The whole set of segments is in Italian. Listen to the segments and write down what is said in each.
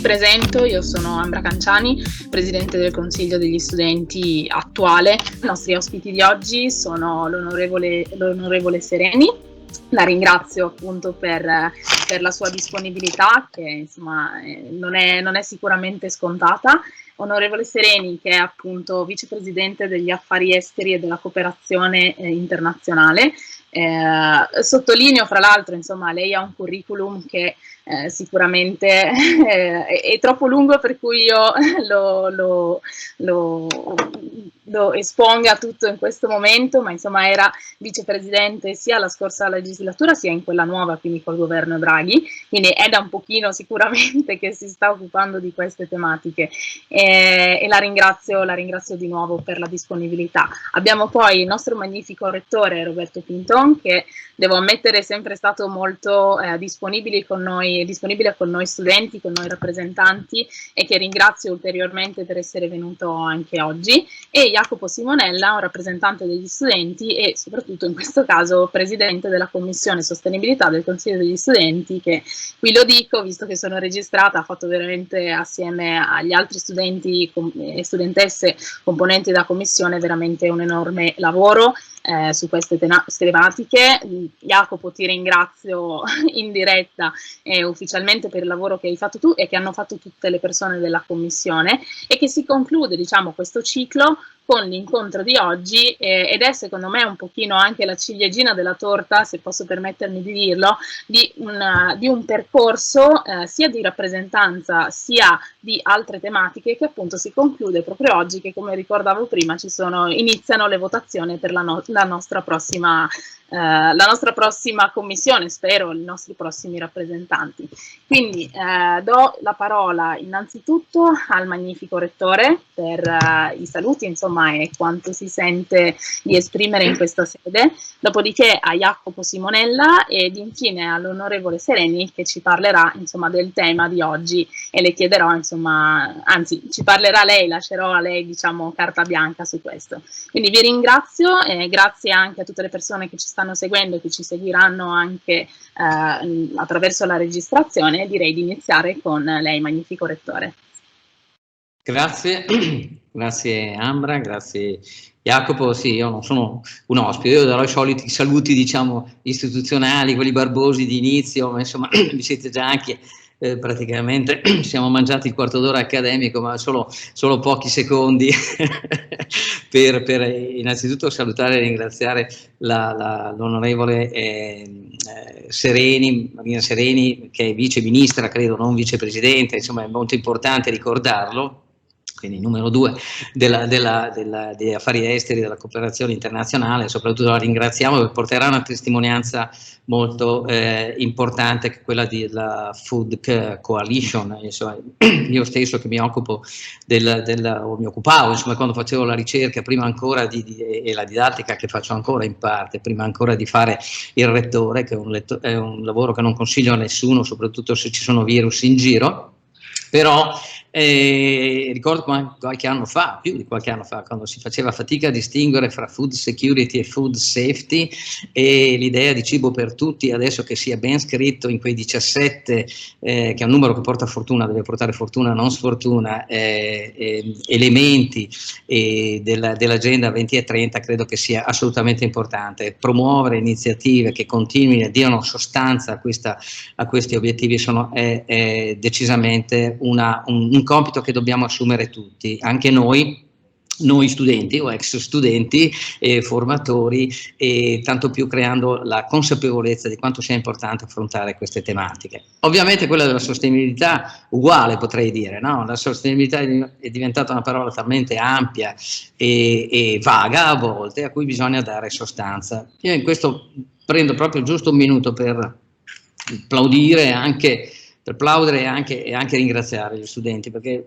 presento, io sono Ambra Canciani, Presidente del Consiglio degli Studenti attuale. I nostri ospiti di oggi sono l'onorevole Sereni. La ringrazio appunto per la sua disponibilità, che insomma non è sicuramente scontata. Onorevole Sereni, che è appunto Vicepresidente degli Affari Esteri e della Cooperazione internazionale. Sottolineo fra l'altro, insomma, lei ha un curriculum che sicuramente è troppo lungo, per cui io lo esponga tutto in questo momento, ma insomma era vicepresidente sia la scorsa legislatura sia in quella nuova, quindi col governo Draghi, quindi è da un pochino sicuramente che si sta occupando di queste tematiche, e la ringrazio di nuovo per la disponibilità. Abbiamo poi il nostro magnifico rettore Roberto Pinton, che devo ammettere è sempre stato molto disponibile con noi studenti, con noi rappresentanti, e che ringrazio ulteriormente per essere venuto anche oggi, e Jacopo Simonella, un rappresentante degli studenti e soprattutto in questo caso presidente della Commissione Sostenibilità del Consiglio degli Studenti, che qui lo dico visto che sono registrata, ha fatto veramente assieme agli altri studenti e studentesse componenti della Commissione veramente un enorme lavoro su queste tematiche. Jacopo, ti ringrazio in diretta e ufficialmente per il lavoro che hai fatto tu e che hanno fatto tutte le persone della Commissione, e che si conclude, diciamo, questo ciclo con l'incontro di oggi, ed è secondo me un pochino anche la ciliegina della torta, se posso permettermi di dirlo, di un percorso sia di rappresentanza sia di altre tematiche, che appunto si conclude proprio oggi, che come ricordavo prima iniziano le votazioni per la nostra prossima commissione, spero, i nostri prossimi rappresentanti. Quindi do la parola innanzitutto al magnifico rettore per i saluti, insomma, e quanto si sente di esprimere in questa sede, dopodiché a Jacopo Simonella ed infine all'onorevole Sereni, che ci parlerà, insomma, del tema di oggi, e le chiederò, insomma, anzi ci parlerà lei, lascerò a lei, diciamo, carta bianca su questo. Quindi vi ringrazio e grazie anche a tutte le persone che ci stanno seguendo e che ci seguiranno anche attraverso la registrazione. Direi di iniziare con lei, magnifico rettore. Grazie, grazie Ambra, grazie Jacopo. Sì, io non sono un ospite, io darò i soliti saluti, diciamo, istituzionali, quelli barbosi di inizio, ma insomma vi siete già anche praticamente ci siamo mangiati il quarto d'ora accademico, ma solo pochi secondi per innanzitutto salutare e ringraziare l'onorevole Marina Sereni, che è vice ministra, credo, non vicepresidente, insomma è molto importante ricordarlo. Quindi numero 2 degli affari esteri, della cooperazione internazionale. Soprattutto la ringraziamo perché porterà una testimonianza molto importante, che è quella della Food Coalition. Insomma, io stesso che mi occupo o mi occupavo, insomma, quando facevo la ricerca, prima ancora e la didattica che faccio ancora in parte, prima ancora di fare il rettore, che è un lavoro che non consiglio a nessuno, soprattutto se ci sono virus in giro, però ricordo qualche anno fa, più di qualche anno fa, quando si faceva fatica a distinguere fra food security e food safety, e l'idea di cibo per tutti, adesso che sia ben scritto in quei 17, che è un numero che porta fortuna, deve portare fortuna, non sfortuna, elementi dell'agenda 2030, credo che sia assolutamente importante. Promuovere iniziative che continuino e diano sostanza a questi obiettivi è decisamente un compito che dobbiamo assumere tutti, anche noi studenti o ex studenti, formatori, e tanto più creando la consapevolezza di quanto sia importante affrontare queste tematiche. Ovviamente quella della sostenibilità uguale, potrei dire, no? La sostenibilità è diventata una parola talmente ampia e vaga a volte, a cui bisogna dare sostanza. Io in questo prendo proprio giusto un minuto per applaudire e anche ringraziare gli studenti, perché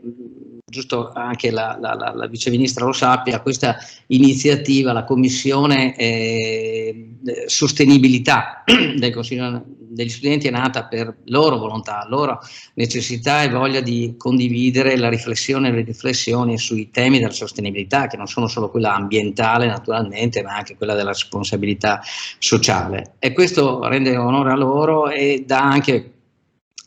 giusto anche la viceministra lo sappia, questa iniziativa, la commissione sostenibilità del Consiglio degli Studenti, è nata per loro volontà, loro necessità e voglia di condividere la riflessione e le riflessioni sui temi della sostenibilità, che non sono solo quella ambientale naturalmente, ma anche quella della responsabilità sociale, e questo rende onore a loro e dà anche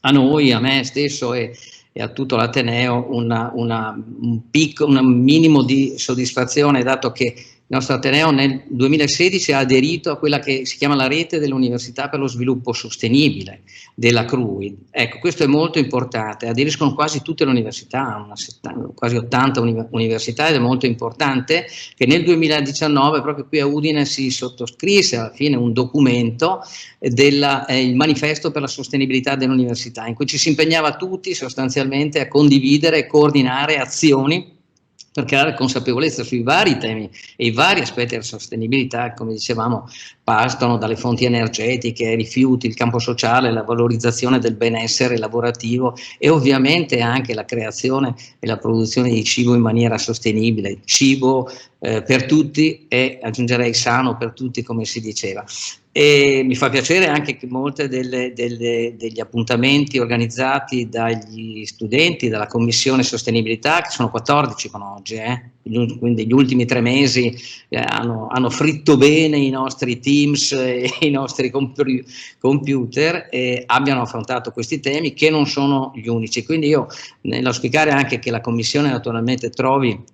a noi, a me stesso e e a tutto l'Ateneo un minimo di soddisfazione, dato che il nostro Ateneo nel 2016 ha aderito a quella che si chiama la Rete delle Università per lo Sviluppo Sostenibile della CRUI. Ecco, questo è molto importante, aderiscono quasi tutte le università, quasi 80 università, ed è molto importante che nel 2019 proprio qui a Udine si sottoscrisse alla fine un documento il manifesto per la sostenibilità dell'università, in cui ci si impegnava tutti sostanzialmente a condividere e coordinare azioni per creare consapevolezza sui vari temi e i vari aspetti della sostenibilità, come dicevamo, partono dalle fonti energetiche, ai rifiuti, il campo sociale, la valorizzazione del benessere lavorativo e ovviamente anche la creazione e la produzione di cibo in maniera sostenibile, cibo per tutti e aggiungerei sano per tutti, come si diceva. E mi fa piacere anche che molte degli appuntamenti organizzati dagli studenti dalla Commissione Sostenibilità, che sono 14 con oggi, quindi gli ultimi 3 mesi hanno fritto bene i nostri Teams e i nostri computer, e abbiano affrontato questi temi che non sono gli unici. Quindi io, nell'auspicare anche che la Commissione naturalmente trovi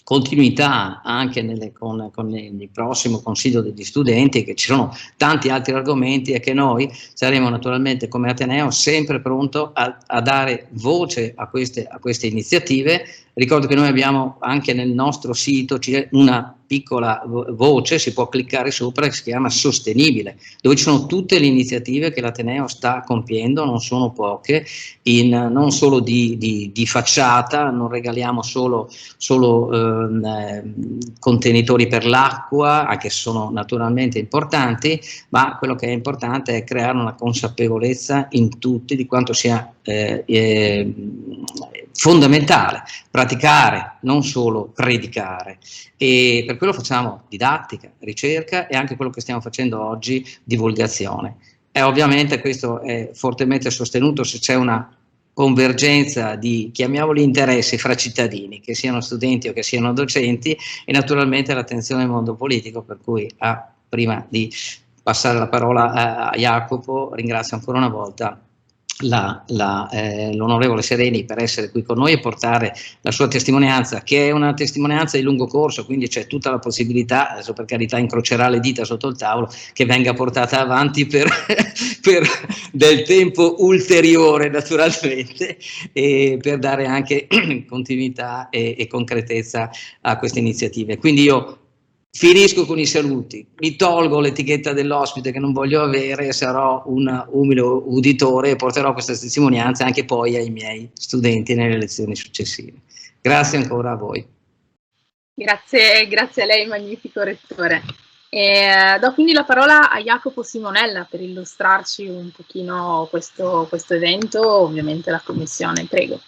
continuità anche con il prossimo Consiglio degli Studenti, che ci sono tanti altri argomenti e che noi saremo naturalmente come Ateneo sempre pronto a dare voce a queste iniziative. Ricordo che noi abbiamo anche nel nostro sito una piccola voce, si può cliccare sopra, che si chiama Sostenibile, dove ci sono tutte le iniziative che l'Ateneo sta compiendo, non sono poche, non solo di facciata, non regaliamo solo contenitori per l'acqua, anche se sono naturalmente importanti, ma quello che è importante è creare una consapevolezza in tutti di quanto sia fondamentale praticare, non solo predicare, e per quello facciamo didattica, ricerca e anche quello che stiamo facendo oggi, divulgazione. E ovviamente questo è fortemente sostenuto se c'è una convergenza di, chiamiamoli, interessi fra cittadini, che siano studenti o che siano docenti, e naturalmente l'attenzione al mondo politico, per cui prima di passare la parola a Jacopo, ringrazio ancora una volta l'onorevole Sereni per essere qui con noi e portare la sua testimonianza, che è una testimonianza di lungo corso, quindi c'è tutta la possibilità, adesso per carità incrocerà le dita sotto il tavolo, che venga portata avanti per del tempo ulteriore naturalmente, e per dare anche continuità e concretezza a queste iniziative. Quindi io finisco con i saluti, mi tolgo l'etichetta dell'ospite che non voglio avere, sarò un umile uditore e porterò questa testimonianza anche poi ai miei studenti nelle lezioni successive. Grazie ancora a voi. Grazie a lei, magnifico rettore. Do quindi la parola a Jacopo Simonella per illustrarci un pochino questo evento, ovviamente la commissione, prego.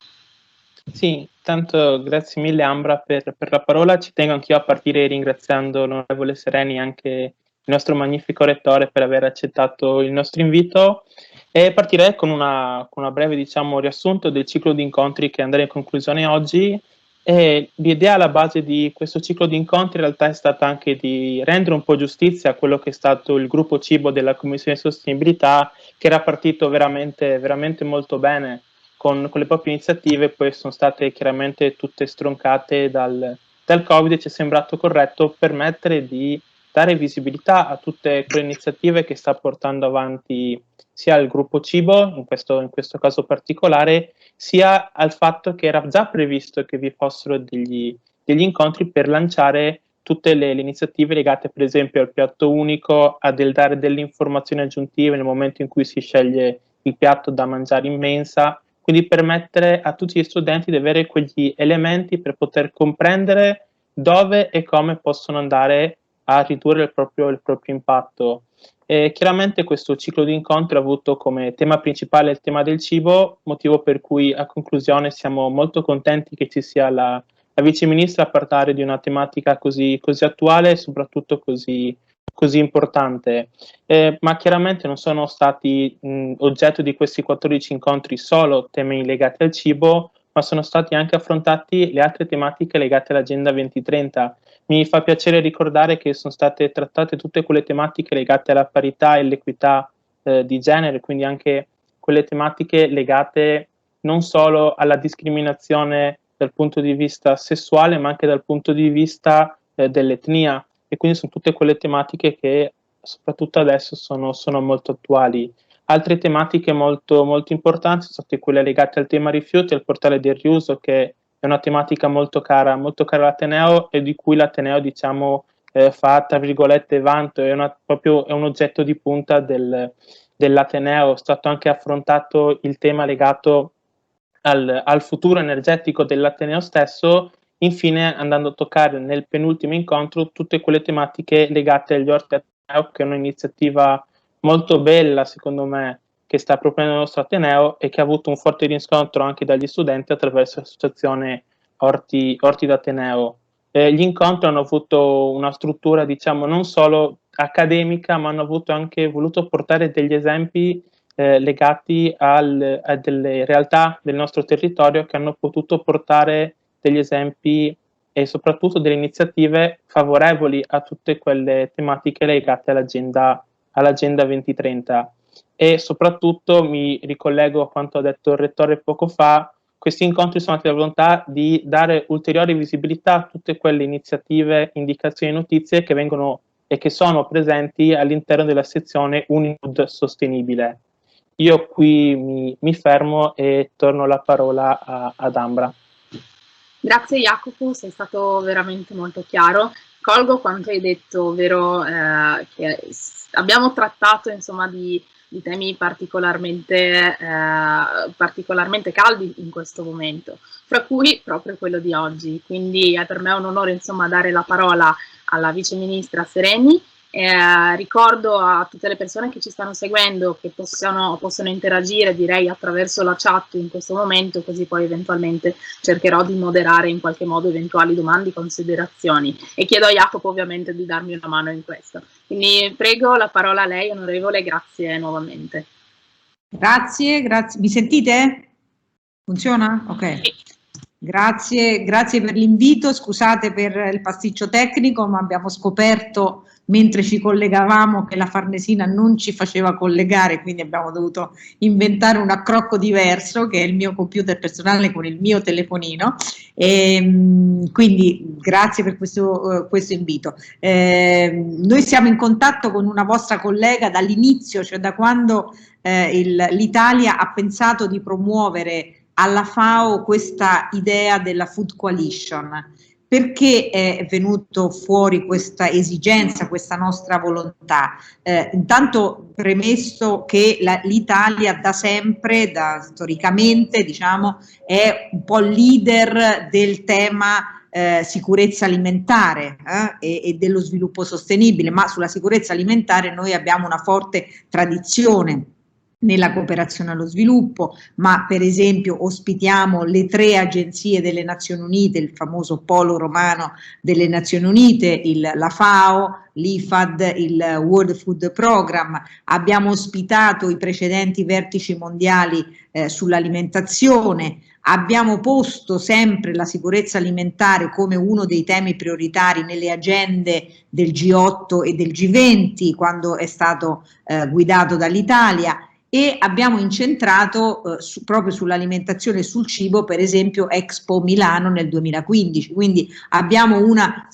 Sì, tanto grazie mille Ambra per la parola. Ci tengo anch'io a partire ringraziando l'onorevole Sereni, anche il nostro magnifico rettore, per aver accettato il nostro invito, e partirei con una breve, diciamo, riassunto del ciclo di incontri che andrà in conclusione oggi. E l'idea alla base di questo ciclo di incontri in realtà è stata anche di rendere un po' giustizia a quello che è stato il gruppo cibo della Commissione Sostenibilità, che era partito veramente, veramente molto bene con le proprie iniziative, poi sono state chiaramente tutte stroncate dal Covid, e ci è sembrato corretto permettere di dare visibilità a tutte quelle iniziative che sta portando avanti sia il gruppo cibo, in questo caso particolare, sia al fatto che era già previsto che vi fossero degli incontri per lanciare tutte le iniziative legate per esempio al piatto unico, a dare delle informazioni aggiuntive nel momento in cui si sceglie il piatto da mangiare in mensa, quindi permettere a tutti gli studenti di avere quegli elementi per poter comprendere dove e come possono andare a ridurre il proprio impatto. Chiaramente questo ciclo di incontri ha avuto come tema principale il tema del cibo, motivo per cui a conclusione siamo molto contenti che ci sia la Vice Ministra a parlare di una tematica così attuale e soprattutto così importante. Ma chiaramente non sono stati oggetto di questi 14 incontri solo temi legati al cibo, ma sono stati anche affrontati le altre tematiche legate all'Agenda 2030. Mi fa piacere ricordare che sono state trattate tutte quelle tematiche legate alla parità e all'equità di genere, quindi anche quelle tematiche legate non solo alla discriminazione dal punto di vista sessuale, ma anche dal punto di vista dell'etnia, e quindi sono tutte quelle tematiche che soprattutto adesso sono molto attuali. Altre tematiche molto, molto importanti sono state quelle legate al tema rifiuti e al portale del riuso, che è una tematica molto cara all'Ateneo, e di cui l'Ateneo, diciamo, fa, tra virgolette, vanto, è un oggetto di punta dell'Ateneo. È stato anche affrontato il tema legato al futuro energetico dell'Ateneo stesso, infine andando a toccare nel penultimo incontro tutte quelle tematiche legate agli orti Ateneo, che è un'iniziativa molto bella, secondo me, che sta proponendo il nostro Ateneo e che ha avuto un forte riscontro anche dagli studenti attraverso l'associazione Orti d'Ateneo. Gli incontri hanno avuto una struttura, diciamo, non solo accademica, ma hanno avuto anche voluto portare degli esempi legati a delle realtà del nostro territorio, che hanno potuto portare degli esempi e soprattutto delle iniziative favorevoli a tutte quelle tematiche legate all'agenda 2030. E soprattutto mi ricollego a quanto ha detto il Rettore poco fa: questi incontri sono nati dalla volontà di dare ulteriore visibilità a tutte quelle iniziative, indicazioni e notizie che vengono e che sono presenti all'interno della sezione Unifood Sostenibile. Io qui mi fermo e torno la parola ad Ambra. Grazie Jacopo, sei stato veramente molto chiaro. Colgo quanto hai detto, ovvero che abbiamo trattato, insomma, di temi particolarmente caldi in questo momento, fra cui proprio quello di oggi. Quindi è per me un onore, insomma, dare la parola alla Vice Ministra Sereni. Ricordo a tutte le persone che ci stanno seguendo che possono interagire, direi, attraverso la chat in questo momento, così poi eventualmente cercherò di moderare in qualche modo eventuali domande, considerazioni, e chiedo a Jacopo ovviamente di darmi una mano in questo. Quindi prego la parola a lei, onorevole, grazie nuovamente. Grazie. Mi sentite? Funziona? Ok. Grazie per l'invito, scusate per il pasticcio tecnico, ma abbiamo scoperto mentre ci collegavamo che la Farnesina non ci faceva collegare, quindi abbiamo dovuto inventare un accrocco diverso, che è il mio computer personale con il mio telefonino, quindi grazie per questo invito. Noi siamo in contatto con una vostra collega dall'inizio, cioè da quando l'Italia ha pensato di promuovere alla FAO questa idea della Food Coalition. Perché è venuto fuori questa esigenza, questa nostra volontà? Intanto premesso che l'Italia da sempre, storicamente, diciamo, è un po' leader del tema sicurezza alimentare e dello sviluppo sostenibile, ma sulla sicurezza alimentare noi abbiamo una forte tradizione nella cooperazione allo sviluppo, ma per esempio ospitiamo le 3 agenzie delle Nazioni Unite, il famoso polo romano delle Nazioni Unite, la FAO, l'IFAD, il World Food Program. Abbiamo ospitato i precedenti vertici mondiali sull'alimentazione. Abbiamo posto sempre la sicurezza alimentare come uno dei temi prioritari nelle agende del G8 e del G20 quando è stato guidato dall'Italia, e abbiamo incentrato proprio sull'alimentazione e sul cibo, per esempio Expo Milano nel 2015, quindi abbiamo una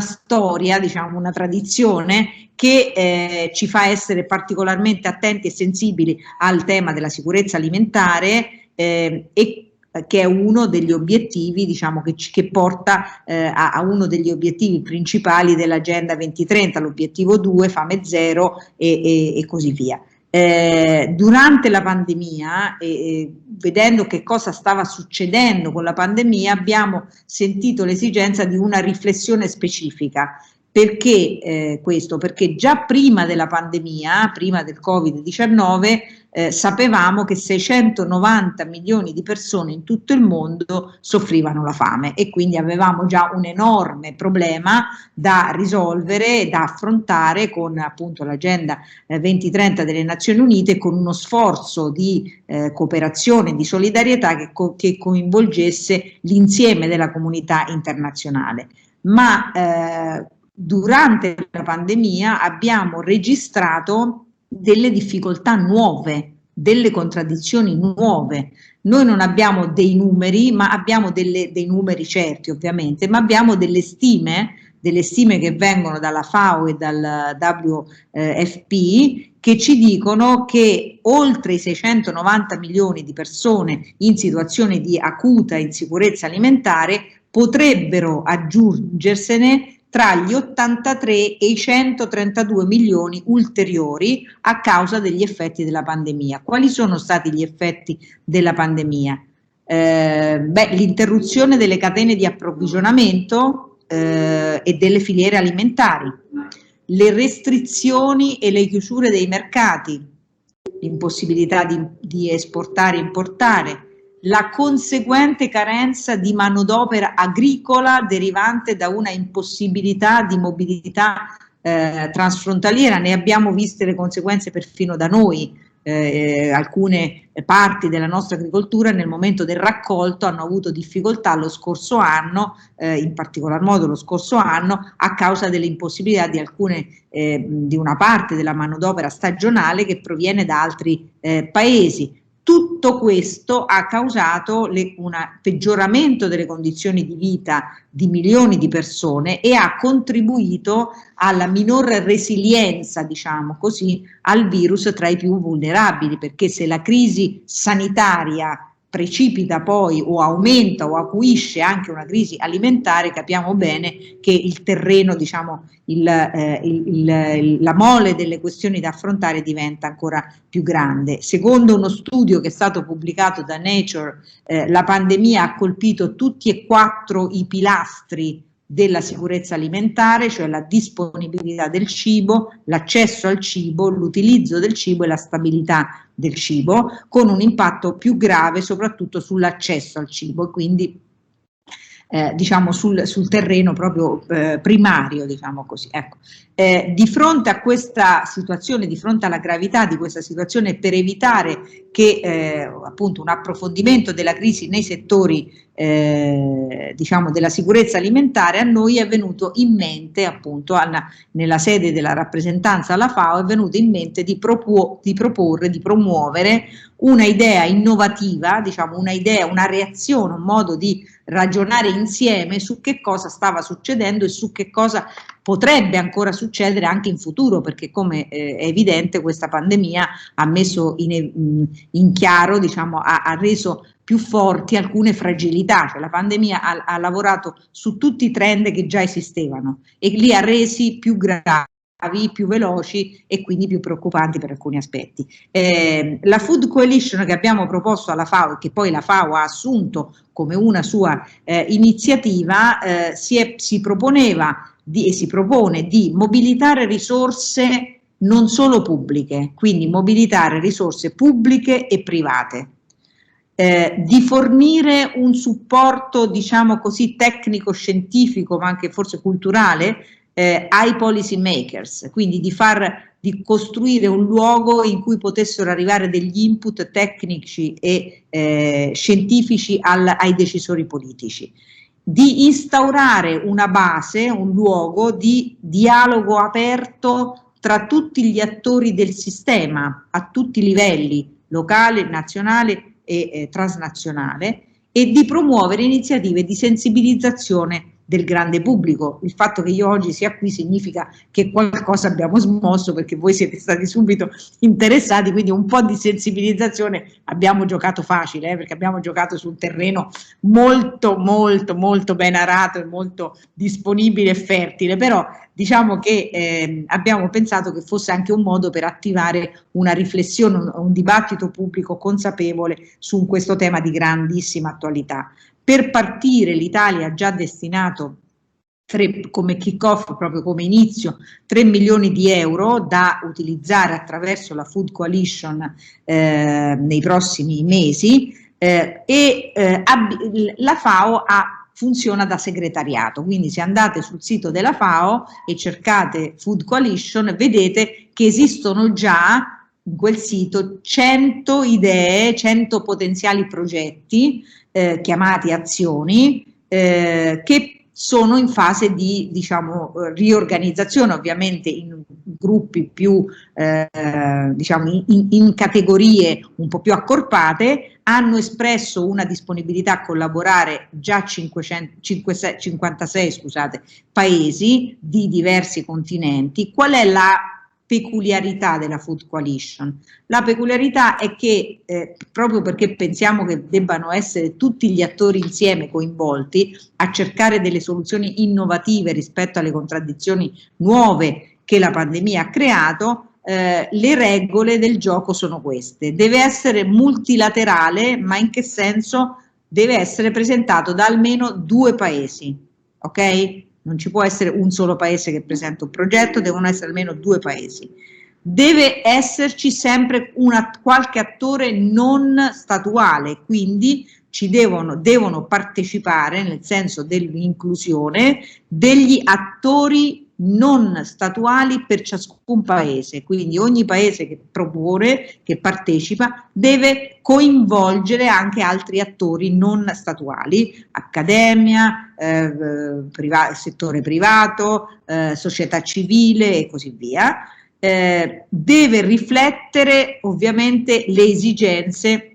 storia, diciamo una tradizione che ci fa essere particolarmente attenti e sensibili al tema della sicurezza alimentare e che è uno degli obiettivi, diciamo, che porta a uno degli obiettivi principali dell'Agenda 2030, l'obiettivo 2, fame zero e così via. Durante la pandemia, vedendo che cosa stava succedendo con la pandemia, abbiamo sentito l'esigenza di una riflessione specifica. Perché questo? Perché già prima della pandemia, prima del Covid-19, sapevamo che 690 milioni di persone in tutto il mondo soffrivano la fame, e quindi avevamo già un enorme problema da risolvere e da affrontare con appunto l'Agenda 2030 delle Nazioni Unite, con uno sforzo di cooperazione, di solidarietà che coinvolgesse l'insieme della comunità internazionale. Ma durante la pandemia abbiamo registrato delle difficoltà nuove delle contraddizioni nuove. Noi non abbiamo dei numeri, ma abbiamo dei numeri certi ovviamente, ma abbiamo delle stime che vengono dalla FAO e dal WFP, che ci dicono che oltre i 690 milioni di persone in situazione di acuta insicurezza alimentare potrebbero aggiungersene tra gli 83 e i 132 milioni ulteriori a causa degli effetti della pandemia. Quali sono stati gli effetti della pandemia? L'interruzione delle catene di approvvigionamento e delle filiere alimentari, le restrizioni e le chiusure dei mercati, l'impossibilità di esportare e importare, la conseguente carenza di manodopera agricola derivante da una impossibilità di mobilità transfrontaliera. Ne abbiamo viste le conseguenze perfino da noi. Alcune parti della nostra agricoltura nel momento del raccolto hanno avuto difficoltà lo scorso anno, in particolar modo lo scorso anno, a causa dell'impossibilità di una parte della manodopera stagionale che proviene da altri paesi. Tutto questo ha causato un peggioramento delle condizioni di vita di milioni di persone e ha contribuito alla minor resilienza, diciamo così, al virus tra i più vulnerabili, perché se la crisi sanitaria precipita poi o aumenta o acuisce anche una crisi alimentare, capiamo bene che il terreno, diciamo, la mole delle questioni da affrontare diventa ancora più grande. Secondo uno studio che è stato pubblicato da Nature, la pandemia ha colpito tutti e 4 i pilastri della sicurezza alimentare, cioè la disponibilità del cibo, l'accesso al cibo, l'utilizzo del cibo e la stabilità del cibo, con un impatto più grave soprattutto sull'accesso al cibo, quindi diciamo sul terreno proprio primario, diciamo così. Ecco. Di fronte a questa situazione, di fronte alla gravità di questa situazione, per evitare che appunto un approfondimento della crisi nei settori diciamo della sicurezza alimentare, a noi è venuto in mente, appunto nella sede della rappresentanza alla FAO, è venuto in mente di proporre, di promuovere una idea innovativa, diciamo una idea, una reazione, un modo di ragionare insieme su che cosa stava succedendo e su che cosa potrebbe ancora succedere anche in futuro, perché come è evidente questa pandemia ha messo in chiaro, diciamo, ha reso più forti alcune fragilità, cioè la pandemia ha lavorato su tutti i trend che già esistevano e li ha resi più gravi, più veloci e quindi più preoccupanti per alcuni aspetti. La Food Coalition che abbiamo proposto alla FAO e che poi la FAO ha assunto come una sua iniziativa si proponeva e si propone di mobilitare risorse non solo pubbliche, quindi mobilitare risorse pubbliche e private, di fornire un supporto, diciamo così, tecnico-scientifico, ma anche forse culturale, ai policy makers, quindi di costruire un luogo in cui potessero arrivare degli input tecnici e scientifici ai decisori politici, di instaurare una base, un luogo di dialogo aperto tra tutti gli attori del sistema, a tutti i livelli, locale, nazionale e transnazionale, e di promuovere iniziative di sensibilizzazione del grande pubblico. Il fatto che io oggi sia qui significa che qualcosa abbiamo smosso, perché voi siete stati subito interessati, quindi un po' di sensibilizzazione abbiamo giocato facile, perché abbiamo giocato su un terreno molto molto molto ben arato e molto disponibile e fertile, però diciamo che abbiamo pensato che fosse anche un modo per attivare una riflessione, un dibattito pubblico consapevole su questo tema di grandissima attualità. Per partire l'Italia ha già destinato come kick-off, proprio come inizio, 3 milioni di euro da utilizzare attraverso la Food Coalition nei prossimi mesi la FAO funziona da segretariato, quindi se andate sul sito della FAO e cercate Food Coalition vedete che esistono già in quel sito 100 idee, 100 potenziali progetti chiamati azioni che sono in fase di, diciamo, riorganizzazione, ovviamente in gruppi più diciamo in categorie un po' più accorpate, hanno espresso una disponibilità a collaborare già 56 scusate, paesi di diversi continenti. Qual è la peculiarità della Food Coalition? La peculiarità è che proprio perché pensiamo che debbano essere tutti gli attori insieme coinvolti a cercare delle soluzioni innovative rispetto alle contraddizioni nuove che la pandemia ha creato, le regole del gioco sono queste: deve essere multilaterale, ma in che senso? Deve essere presentato da almeno 2 paesi, ok? Non ci può essere un solo paese che presenta un progetto, devono essere almeno 2 paesi. Deve esserci sempre qualche attore non statuale, quindi devono partecipare, nel senso dell'inclusione, degli attori non statuali per ciascun paese. Quindi ogni paese che propone, che partecipa, deve coinvolgere anche altri attori non statuali, accademia, settore privato, società civile e così via. Deve riflettere ovviamente le esigenze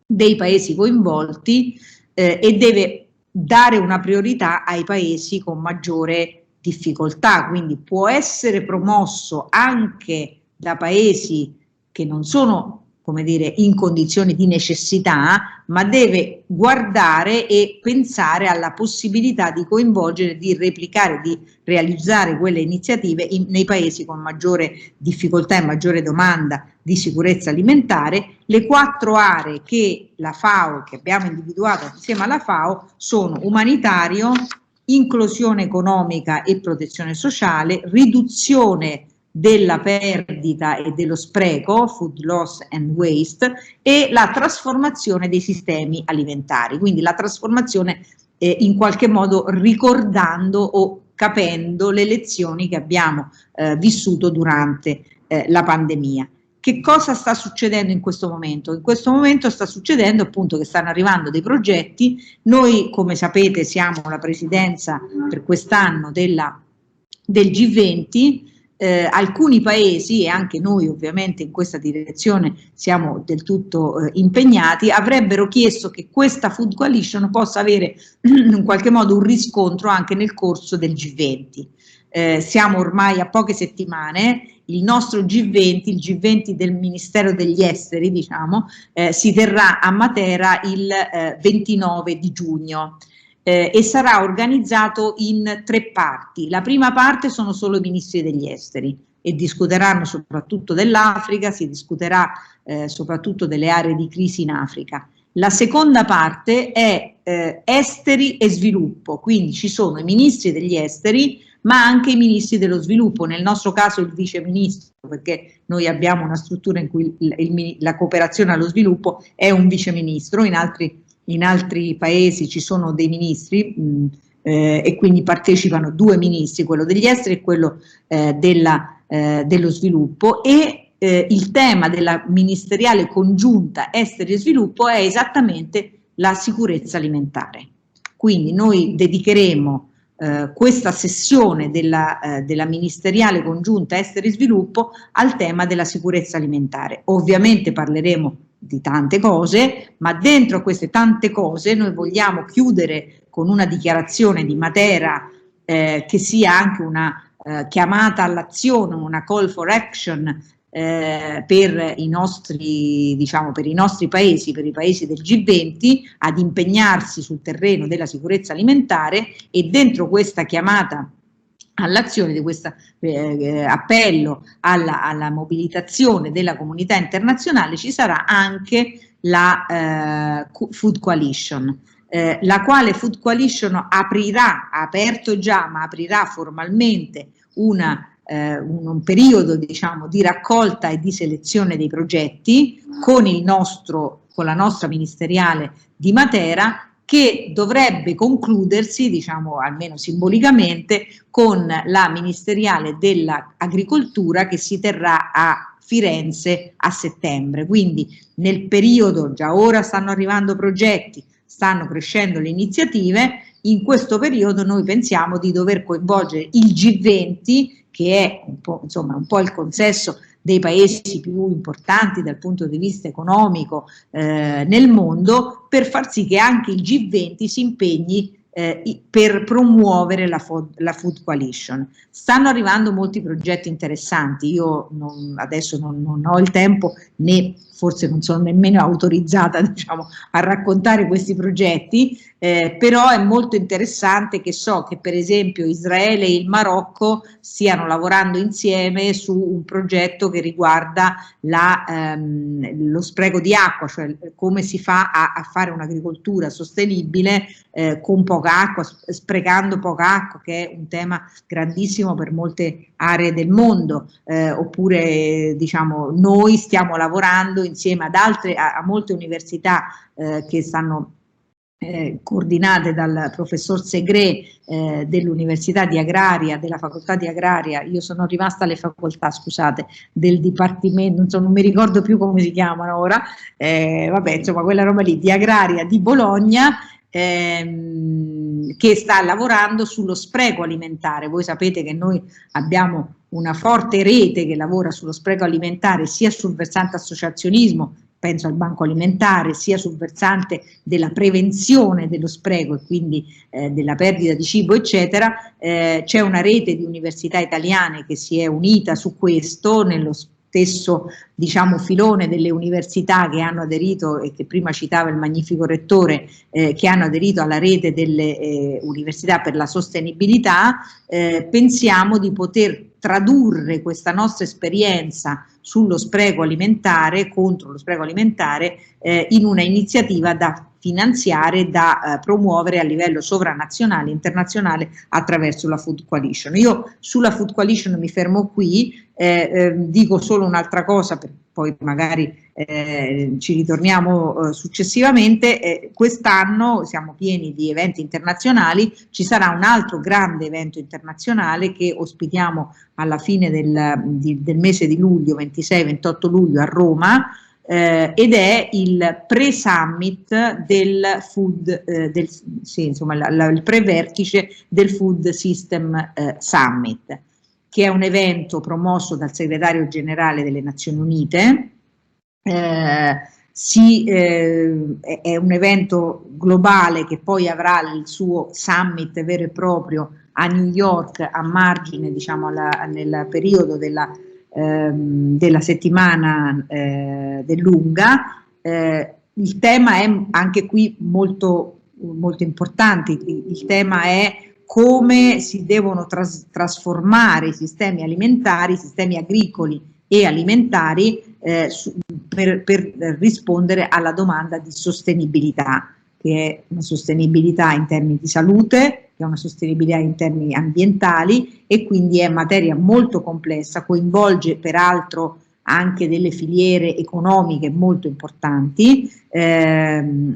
dei paesi coinvolti e deve dare una priorità ai paesi con maggiore difficoltà, quindi può essere promosso anche da paesi che non sono, come dire, in condizioni di necessità, ma deve guardare e pensare alla possibilità di coinvolgere, di replicare, di realizzare quelle iniziative nei paesi con maggiore difficoltà e maggiore domanda di sicurezza alimentare. Le 4 aree che la FAO, che abbiamo individuato insieme alla FAO, sono umanitario, inclusione economica e protezione sociale, riduzione della perdita e dello spreco, food loss and waste, e la trasformazione dei sistemi alimentari, quindi la trasformazione in qualche modo ricordando o capendo le lezioni che abbiamo vissuto durante la pandemia. Che cosa sta succedendo in questo momento? In questo momento sta succedendo appunto che stanno arrivando dei progetti. Noi, come sapete, siamo la presidenza per quest'anno del G20. Alcuni paesi, e anche noi ovviamente in questa direzione siamo del tutto impegnati, avrebbero chiesto che questa Food Coalition possa avere in qualche modo un riscontro anche nel corso del G20. Siamo ormai a poche settimane. Il nostro G20, il G20 del Ministero degli Esteri, diciamo, si terrà a Matera il 29 di giugno e sarà organizzato in 3 parti. La prima parte sono solo i ministri degli esteri e discuteranno soprattutto dell'Africa, si discuterà soprattutto delle aree di crisi in Africa. La seconda parte è esteri e sviluppo, quindi ci sono i ministri degli esteri ma anche i ministri dello sviluppo, nel nostro caso il vice ministro, perché noi abbiamo una struttura in cui la cooperazione allo sviluppo è un vice ministro, in altri paesi ci sono dei ministri e quindi partecipano 2 ministri, quello degli esteri e quello dello sviluppo, e il tema della ministeriale congiunta esteri e sviluppo è esattamente la sicurezza alimentare. Quindi noi dedicheremo questa sessione della ministeriale congiunta esteri e sviluppo al tema della sicurezza alimentare. Ovviamente parleremo di tante cose, ma dentro queste tante cose noi vogliamo chiudere con una dichiarazione di Matera che sia anche una chiamata all'azione, una call for action per i nostri, diciamo, per i nostri paesi, per i paesi del G20, ad impegnarsi sul terreno della sicurezza alimentare, e dentro questa chiamata all'azione, di questo appello alla mobilitazione della comunità internazionale, ci sarà anche la Food Coalition, la quale Food Coalition ha aperto già, ma aprirà formalmente un periodo, diciamo, di raccolta e di selezione dei progetti con la nostra ministeriale di Matera, che dovrebbe concludersi, diciamo, almeno simbolicamente, con la ministeriale dell'agricoltura che si terrà a Firenze a settembre. Quindi nel periodo, già ora stanno arrivando progetti, stanno crescendo le iniziative. In questo periodo noi pensiamo di dover coinvolgere il G20 che è un po', insomma, un po' il consesso dei paesi più importanti dal punto di vista economico nel mondo, per far sì che anche il G20 si impegni per promuovere la Food Coalition. Stanno arrivando molti progetti interessanti, io adesso non ho il tempo, né forse non sono nemmeno autorizzata, diciamo, a raccontare questi progetti, però è molto interessante che so che per esempio Israele e il Marocco stiano lavorando insieme su un progetto che riguarda lo spreco di acqua, cioè come si fa a fare un'agricoltura sostenibile con poca acqua, sprecando poca acqua, che è un tema grandissimo per molte aree del mondo, oppure diciamo noi stiamo lavorando insieme ad altre, a molte università che stanno coordinate dal professor Segre dell'Università di Agraria, della Facoltà di Agraria. Io sono rimasta alle facoltà, scusate, del Dipartimento, non mi ricordo più come si chiamano ora, vabbè, insomma quella roba lì, di Agraria di Bologna, che sta lavorando sullo spreco alimentare. Voi sapete che noi abbiamo una forte rete che lavora sullo spreco alimentare sia sul versante associazionismo, penso al banco alimentare, sia sul versante della prevenzione dello spreco e quindi della perdita di cibo eccetera. C'è una rete di università italiane che si è unita su questo nello stesso, diciamo, filone delle università che hanno aderito, e che prima citava il magnifico rettore, che hanno aderito alla rete delle università per la sostenibilità. Pensiamo di poter tradurre questa nostra esperienza sullo spreco alimentare, contro lo spreco alimentare, in una iniziativa da finanziare, da promuovere a livello sovranazionale e internazionale attraverso la Food Coalition. Io sulla Food Coalition mi fermo qui, dico solo un'altra cosa, poi magari ci ritorniamo successivamente. Quest'anno siamo pieni di eventi internazionali, ci sarà un altro grande evento internazionale che ospitiamo alla fine del mese di luglio, 26-28 luglio a Roma, ed è il pre-summit del food, il pre-vertice del Food System Summit, che è un evento promosso dal segretario generale delle Nazioni Unite. È un evento globale che poi avrà il suo summit vero e proprio a New York a margine, diciamo, nel periodo della settimana dell'Unga. Il tema è anche qui molto, molto importante, il tema è come si devono trasformare i sistemi alimentari, i sistemi agricoli e alimentari per rispondere alla domanda di sostenibilità, che è una sostenibilità in termini di salute, che è una sostenibilità in termini ambientali, e quindi è materia molto complessa, coinvolge peraltro anche delle filiere economiche molto importanti.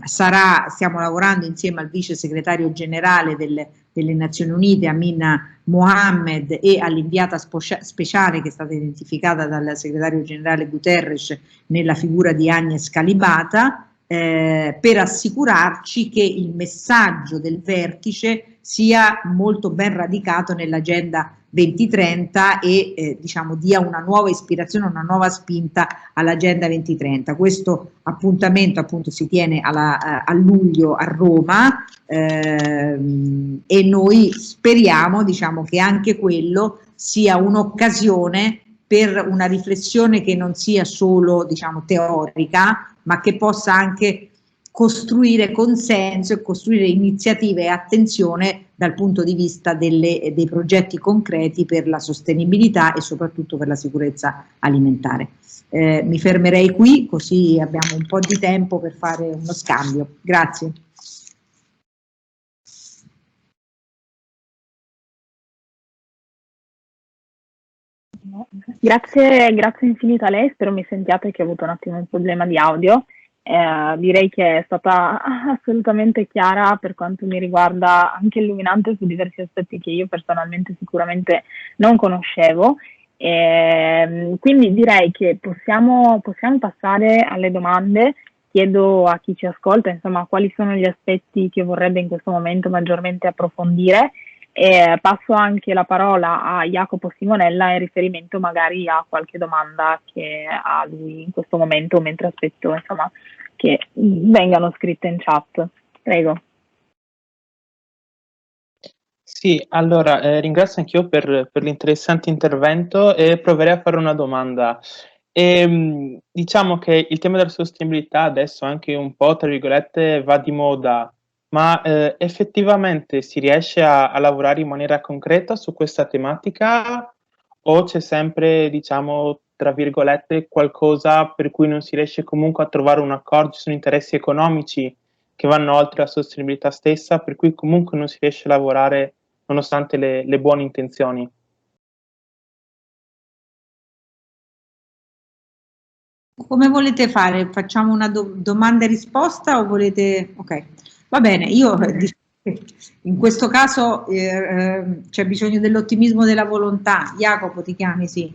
Stiamo lavorando insieme al vice segretario generale delle Nazioni Unite, Amina Mohammed, e all'inviata speciale che è stata identificata dal segretario generale Guterres nella figura di Agnes Kalibata, per assicurarci che il messaggio del vertice sia molto ben radicato nell'agenda 2030 e diciamo dia una nuova ispirazione, una nuova spinta all'agenda 2030. Questo appuntamento appunto si tiene a luglio a Roma, e noi speriamo, diciamo, che anche quello sia un'occasione per una riflessione che non sia solo, diciamo, teorica, ma che possa anche costruire consenso e costruire iniziative e attenzione dal punto di vista dei progetti concreti per la sostenibilità e soprattutto per la sicurezza alimentare. Mi fermerei qui, così abbiamo un po' di tempo per fare uno scambio. Grazie. Grazie infinito a lei, spero mi sentiate, che ho avuto un attimo un problema di audio. Direi che è stata assolutamente chiara per quanto mi riguarda, anche illuminante su diversi aspetti che io personalmente sicuramente non conoscevo. Quindi direi che possiamo passare alle domande. Chiedo a chi ci ascolta, insomma, quali sono gli aspetti che vorrebbe in questo momento maggiormente approfondire. E passo anche la parola a Jacopo Simonella in riferimento magari a qualche domanda che ha lui in questo momento, mentre aspetto insomma che vengano scritte in chat. Prego. Sì, allora ringrazio anch'io per l'interessante intervento e proverei a fare una domanda. Diciamo che il tema della sostenibilità adesso anche un po', tra virgolette, va di moda, ma effettivamente si riesce a lavorare in maniera concreta su questa tematica o c'è sempre, diciamo, tra virgolette, qualcosa per cui non si riesce comunque a trovare un accordo, ci sono interessi economici che vanno oltre la sostenibilità stessa, per cui comunque non si riesce a lavorare nonostante le buone intenzioni? Come volete fare? Facciamo una domanda e risposta o volete... Ok, va bene, io diciamo che in questo caso c'è bisogno dell'ottimismo della volontà. Jacopo ti chiami, sì.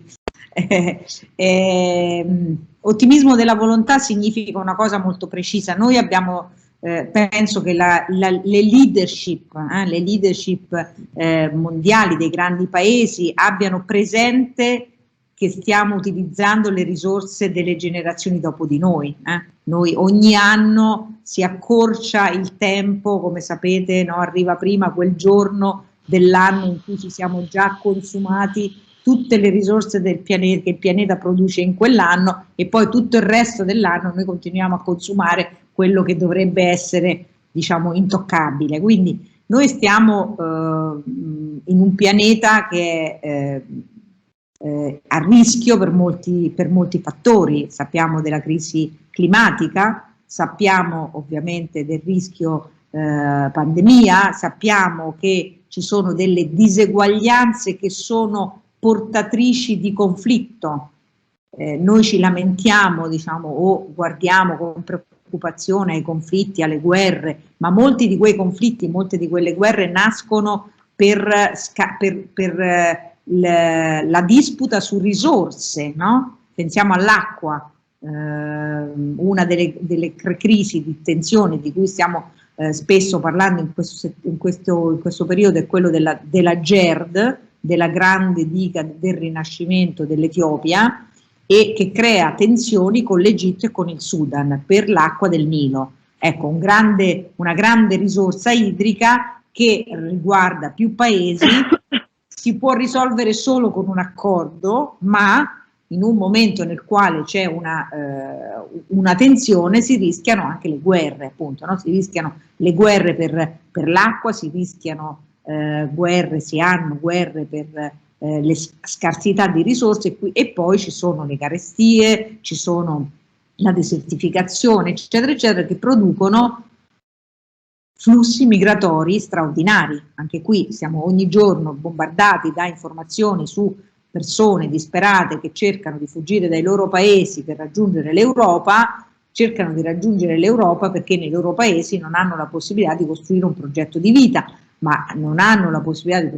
Ottimismo della volontà significa una cosa molto precisa. Noi abbiamo, penso che le leadership mondiali dei grandi paesi abbiano presente che stiamo utilizzando le risorse delle generazioni dopo di noi. Noi ogni anno si accorcia il tempo, come sapete, no? Arriva prima quel giorno dell'anno in cui ci siamo già consumati tutte le risorse del pianeta, che il pianeta produce in quell'anno, e poi tutto il resto dell'anno noi continuiamo a consumare quello che dovrebbe essere, diciamo, intoccabile. Quindi noi stiamo in un pianeta che è a rischio per molti fattori. Sappiamo della crisi climatica, sappiamo ovviamente del rischio pandemia, sappiamo che ci sono delle diseguaglianze che sono portatrici di conflitto. Noi ci lamentiamo, diciamo, o guardiamo con preoccupazione ai conflitti, alle guerre, ma molti di quei conflitti, molte di quelle guerre nascono per la disputa su risorse, no? Pensiamo all'acqua, una delle crisi di tensione di cui stiamo spesso parlando in questo periodo è quello della GERD, della grande diga del rinascimento dell'Etiopia, e che crea tensioni con l'Egitto e con il Sudan per l'acqua del Nilo. Ecco, una grande risorsa idrica che riguarda più paesi. Si può risolvere solo con un accordo, ma in un momento nel quale c'è una tensione si rischiano anche le guerre, appunto, no? Si rischiano le guerre per l'acqua, si rischiano si hanno guerre per le scarsità di risorse, e poi ci sono le carestie, ci sono la desertificazione, eccetera, eccetera, che producono flussi migratori straordinari. Anche qui siamo ogni giorno bombardati da informazioni su persone disperate che cercano di fuggire dai loro paesi per raggiungere l'Europa, cercano di raggiungere l'Europa perché nei loro paesi non hanno la possibilità di costruire un progetto di vita, ma non hanno la possibilità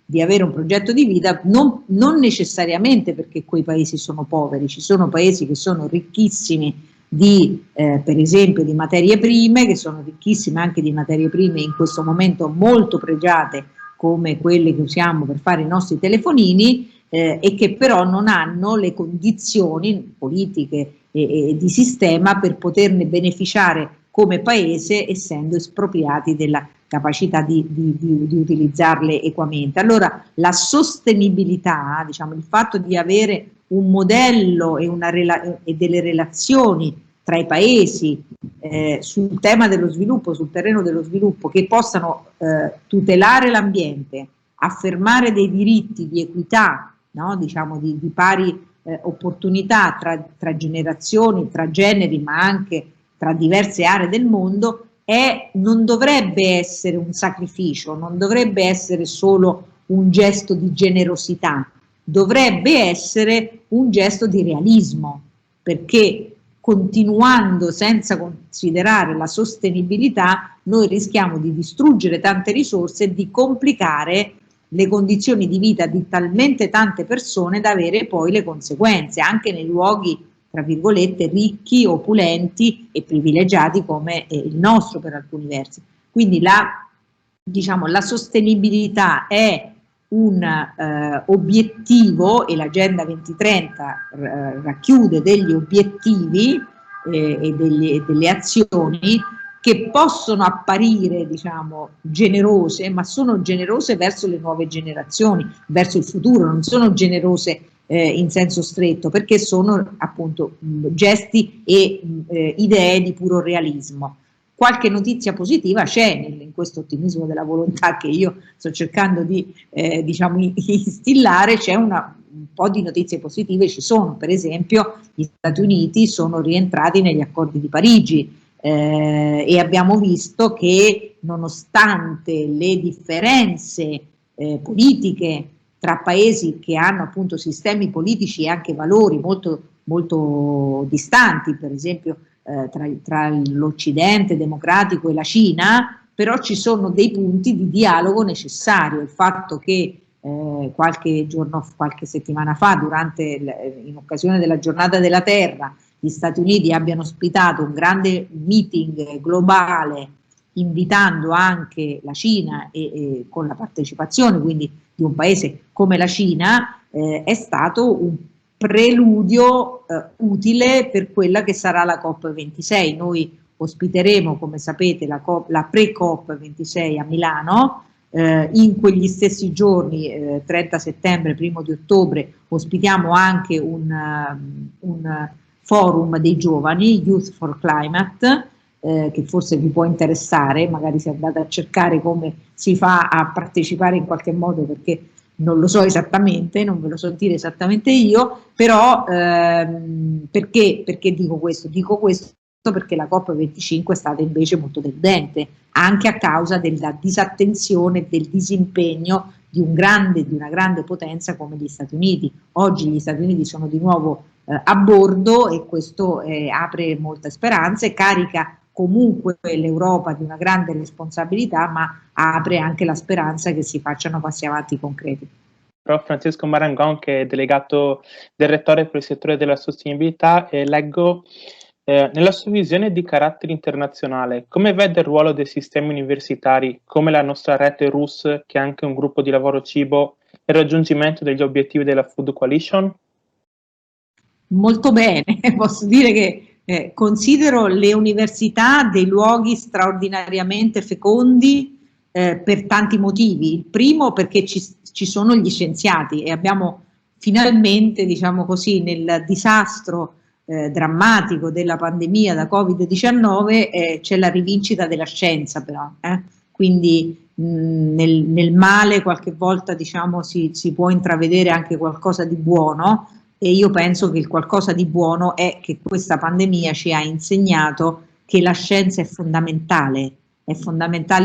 di avere un progetto di vita non necessariamente perché quei paesi sono poveri. Ci sono paesi che sono ricchissimi per esempio di materie prime, che sono ricchissime anche di materie prime in questo momento molto pregiate come quelle che usiamo per fare i nostri telefonini, e che però non hanno le condizioni politiche e di sistema per poterne beneficiare come paese, essendo espropriati della capacità di utilizzarle equamente. Allora la sostenibilità, diciamo, il fatto di avere un modello e delle relazioni tra i paesi sul tema dello sviluppo, sul terreno dello sviluppo, che possano tutelare l'ambiente, affermare dei diritti di equità, no? Diciamo di pari opportunità tra generazioni, tra generi, ma anche tra diverse aree del mondo, non dovrebbe essere un sacrificio, non dovrebbe essere solo un gesto di generosità, dovrebbe essere un gesto di realismo, perché continuando senza considerare la sostenibilità noi rischiamo di distruggere tante risorse e di complicare le condizioni di vita di talmente tante persone da avere poi le conseguenze anche nei luoghi, tra virgolette, ricchi, opulenti e privilegiati come il nostro per alcuni versi. Quindi diciamo, la sostenibilità è un obiettivo e l'Agenda 2030 racchiude degli obiettivi e delle azioni che possono apparire, diciamo, generose, ma sono generose verso le nuove generazioni, verso il futuro, non sono generose in senso stretto, perché sono appunto gesti e idee di puro realismo. Qualche notizia positiva c'è in questo ottimismo della volontà che io sto cercando di diciamo, instillare, c'è un po' di notizie positive, ci sono. Per esempio gli Stati Uniti sono rientrati negli accordi di Parigi e abbiamo visto che nonostante le differenze politiche tra paesi che hanno appunto sistemi politici e anche valori molto, molto distanti, per esempio tra l'Occidente democratico e la Cina, però ci sono dei punti di dialogo necessario. Il fatto che qualche settimana fa, in occasione della Giornata della Terra, gli Stati Uniti abbiano ospitato un grande meeting globale invitando anche la Cina e con la partecipazione quindi di un paese come la Cina, è stato un preludio utile per quella che sarà la COP26. Noi ospiteremo, come sapete, la pre-COP26 a Milano. In quegli stessi giorni, 30 settembre, 1 di ottobre, ospitiamo anche un forum dei giovani, Youth for Climate, che forse vi può interessare, magari se andate a cercare come si fa a partecipare in qualche modo, perché non lo so esattamente, non ve lo so dire esattamente io, però perché dico questo? Dico questo perché la COP25 è stata invece molto deludente, anche a causa della disattenzione e del disimpegno di una grande potenza come gli Stati Uniti. Oggi gli Stati Uniti sono di nuovo a bordo e questo apre molte speranze, carica comunque l'Europa di una grande responsabilità, ma apre anche la speranza che si facciano passi avanti concreti. Prof. Francesco Marangon, che è delegato del Rettore per il settore della sostenibilità, e leggo nella sua visione di carattere internazionale, come vede il ruolo dei sistemi universitari, come la nostra rete RUS, che è anche un gruppo di lavoro cibo, e il raggiungimento degli obiettivi della Food Coalition? Molto bene, posso dire che considero le università dei luoghi straordinariamente fecondi per tanti motivi. Il primo perché ci sono gli scienziati e abbiamo finalmente, diciamo così, nel disastro drammatico della pandemia da Covid-19 c'è la rivincita della scienza però, quindi nel male qualche volta diciamo si può intravedere anche qualcosa di buono. E io penso che il qualcosa di buono è che questa pandemia ci ha insegnato che la scienza è fondamentale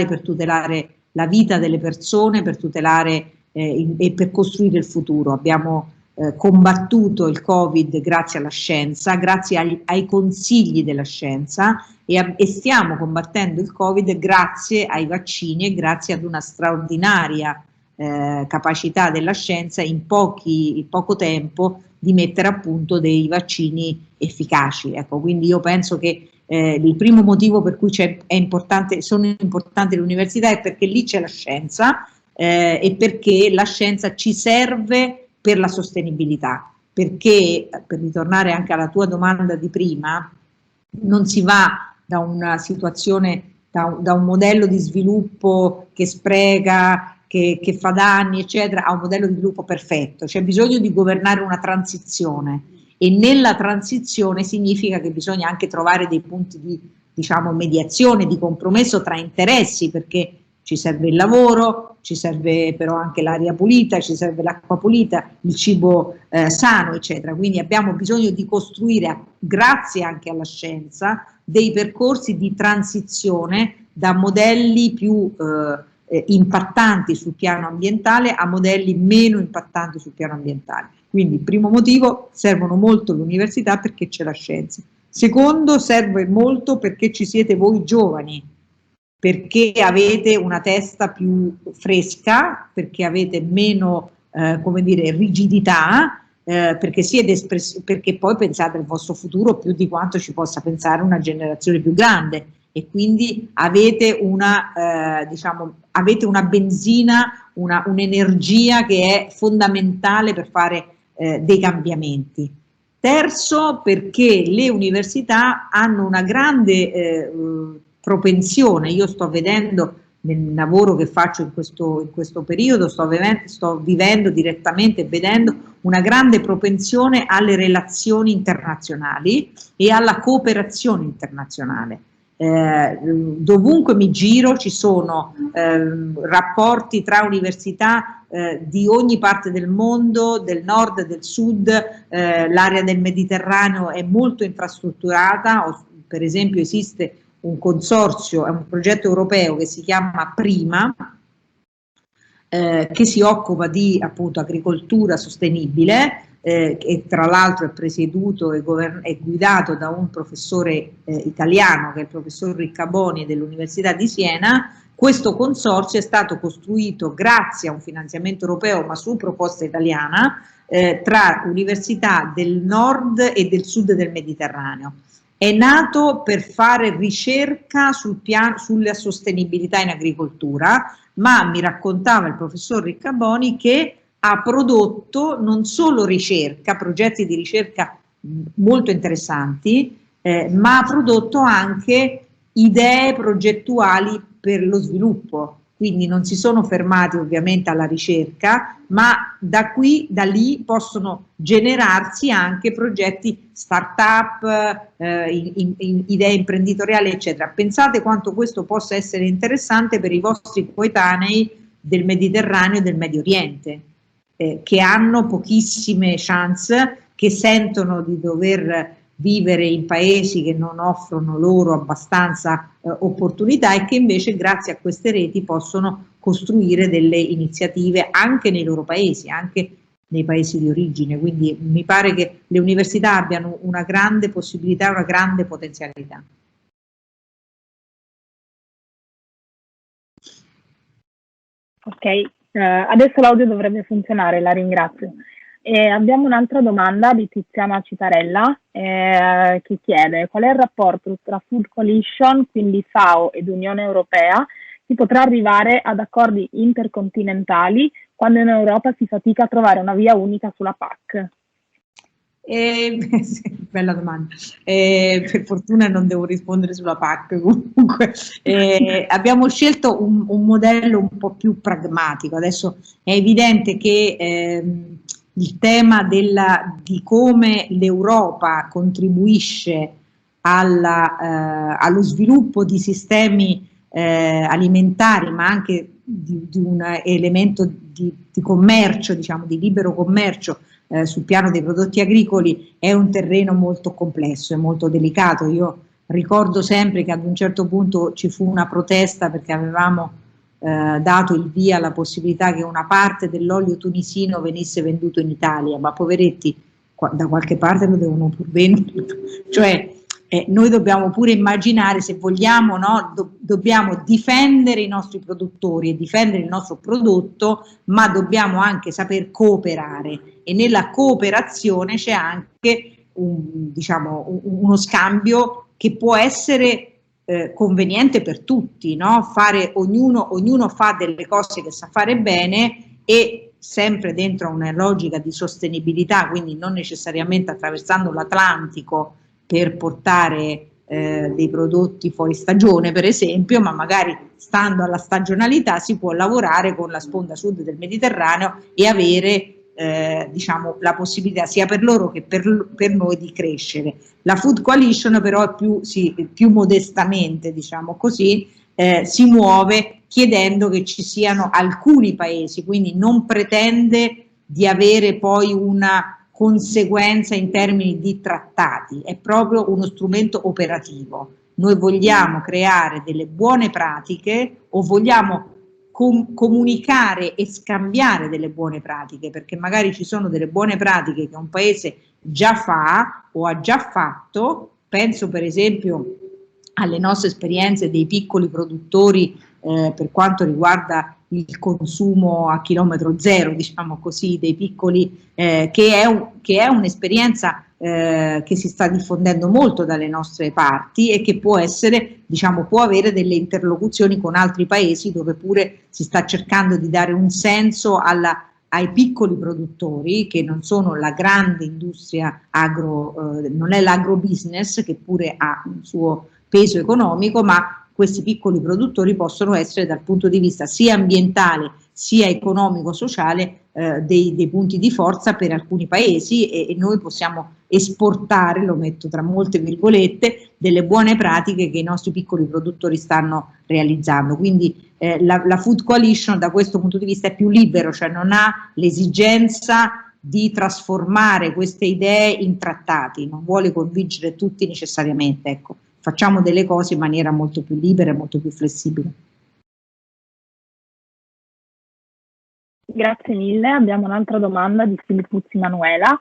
per tutelare la vita delle persone, per tutelare e per costruire il futuro. Abbiamo combattuto il Covid grazie alla scienza, grazie ai consigli della scienza e stiamo combattendo il Covid grazie ai vaccini e grazie ad una straordinaria capacità della scienza in poco tempo di mettere a punto dei vaccini efficaci. Ecco, quindi io penso che il primo motivo per cui sono importanti le università è perché lì c'è la scienza e perché la scienza ci serve per la sostenibilità, perché per ritornare anche alla tua domanda di prima, non si va da una situazione, da un modello di sviluppo che spreca, che fa danni, eccetera, a un modello di sviluppo perfetto. C'è bisogno di governare una transizione e nella transizione significa che bisogna anche trovare dei punti di, diciamo, mediazione, di compromesso tra interessi, perché ci serve il lavoro, ci serve però anche l'aria pulita, ci serve l'acqua pulita, il cibo sano, eccetera. Quindi abbiamo bisogno di costruire, grazie anche alla scienza, dei percorsi di transizione da modelli più impattanti sul piano ambientale a modelli meno impattanti sul piano ambientale. Quindi il primo motivo, servono molto le università perché c'è la scienza. Secondo, serve molto perché ci siete voi giovani, perché avete una testa più fresca, perché avete meno come dire, rigidità, perché poi pensate al vostro futuro più di quanto ci possa pensare una generazione più grande e quindi avete una, avete una benzina, un'energia che è fondamentale per fare dei cambiamenti. Terzo, perché le università hanno una grande propensione, io sto vedendo nel lavoro che faccio in questo periodo, sto vivendo direttamente, vedendo una grande propensione alle relazioni internazionali e alla cooperazione internazionale. Dovunque mi giro ci sono rapporti tra università di ogni parte del mondo, del nord, del sud, l'area del Mediterraneo è molto infrastrutturata, per esempio esiste un consorzio, è un progetto europeo che si chiama Prima, che si occupa di appunto agricoltura sostenibile, che tra l'altro è presieduto e guidato da un professore italiano, che è il professor Riccaboni dell'Università di Siena. Questo consorzio è stato costruito grazie a un finanziamento europeo, ma su proposta italiana, tra università del nord e del sud del Mediterraneo. È nato per fare ricerca sulla sostenibilità in agricoltura, ma mi raccontava il professor Riccaboni che ha prodotto non solo ricerca, progetti di ricerca molto interessanti, ma ha prodotto anche idee progettuali per lo sviluppo. Quindi non si sono fermati ovviamente alla ricerca, ma da lì possono generarsi anche progetti start-up, idee imprenditoriali, eccetera. Pensate quanto questo possa essere interessante per i vostri coetanei del Mediterraneo e del Medio Oriente, che hanno pochissime chance, che sentono di dover vivere in paesi che non offrono loro abbastanza opportunità e che invece grazie a queste reti possono costruire delle iniziative anche nei loro paesi, anche nei paesi di origine. Quindi mi pare che le università abbiano una grande possibilità, una grande potenzialità. Ok, adesso l'audio dovrebbe funzionare, la ringrazio. Abbiamo un'altra domanda di Tiziana Citarella che chiede qual è il rapporto tra Food Coalition, quindi FAO ed Unione Europea, si potrà arrivare ad accordi intercontinentali quando in Europa si fatica a trovare una via unica sulla PAC? Bella domanda, per fortuna non devo rispondere sulla PAC comunque. Abbiamo scelto un modello un po' più pragmatico. Adesso è evidente che il tema di come l'Europa contribuisce allo sviluppo di sistemi alimentari, ma anche di un elemento di commercio, diciamo di libero commercio sul piano dei prodotti agricoli, è un terreno molto complesso e molto delicato. Io ricordo sempre che ad un certo punto ci fu una protesta perché avevamo dato il via alla possibilità che una parte dell'olio tunisino venisse venduto in Italia, ma poveretti, da qualche parte lo devono pur vendere, cioè noi dobbiamo pure immaginare, se vogliamo, no, dobbiamo difendere i nostri produttori e difendere il nostro prodotto, ma dobbiamo anche saper cooperare, e nella cooperazione c'è anche uno scambio che può essere conveniente per tutti, no? Ognuno fa delle cose che sa fare bene, e sempre dentro una logica di sostenibilità, quindi non necessariamente attraversando l'Atlantico per portare dei prodotti fuori stagione, per esempio, ma magari stando alla stagionalità si può lavorare con la sponda sud del Mediterraneo e avere diciamo la possibilità sia per loro che per noi di crescere. La Food Coalition però più modestamente, diciamo così, si muove chiedendo che ci siano alcuni paesi, quindi non pretende di avere poi una conseguenza in termini di trattati, è proprio uno strumento operativo. Noi vogliamo creare delle buone pratiche, o vogliamo comunicare e scambiare delle buone pratiche, perché magari ci sono delle buone pratiche che un paese già fa o ha già fatto. Penso per esempio alle nostre esperienze dei piccoli produttori per quanto riguarda il consumo a chilometro zero, diciamo così, dei piccoli, che è un'esperienza che si sta diffondendo molto dalle nostre parti e che può essere, diciamo, può avere delle interlocuzioni con altri paesi dove pure si sta cercando di dare un senso ai piccoli produttori, che non sono la grande industria non è l'agrobusiness, che pure ha un suo peso economico, ma questi piccoli produttori possono essere, dal punto di vista sia ambientale sia economico-sociale, dei punti di forza per alcuni paesi, e noi possiamo esportare, lo metto tra molte virgolette, delle buone pratiche che i nostri piccoli produttori stanno realizzando. Quindi la Food Coalition da questo punto di vista è più libero, cioè non ha l'esigenza di trasformare queste idee in trattati, non vuole convincere tutti necessariamente, ecco. Facciamo delle cose in maniera molto più libera e molto più flessibile. Grazie mille. Abbiamo un'altra domanda di Filippuzzi Manuela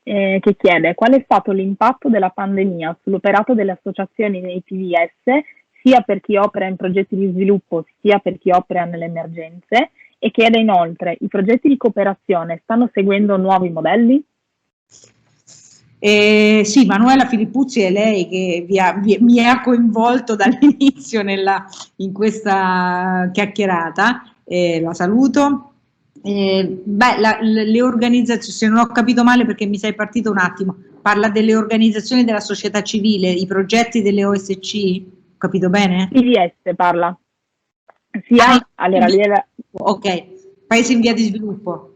che chiede: qual è stato l'impatto della pandemia sull'operato delle associazioni nei PVS, sia per chi opera in progetti di sviluppo sia per chi opera nelle emergenze? E chiede inoltre: i progetti di cooperazione stanno seguendo nuovi modelli? Sì, Manuela Filippuzzi è lei che mi ha coinvolto dall'inizio in questa chiacchierata, la saluto. Le organizzazioni, se non ho capito male perché mi sei partito un attimo, parla delle organizzazioni della società civile, i progetti delle OSC, ho capito bene? PVS parla, sia ok, paesi in via di sviluppo.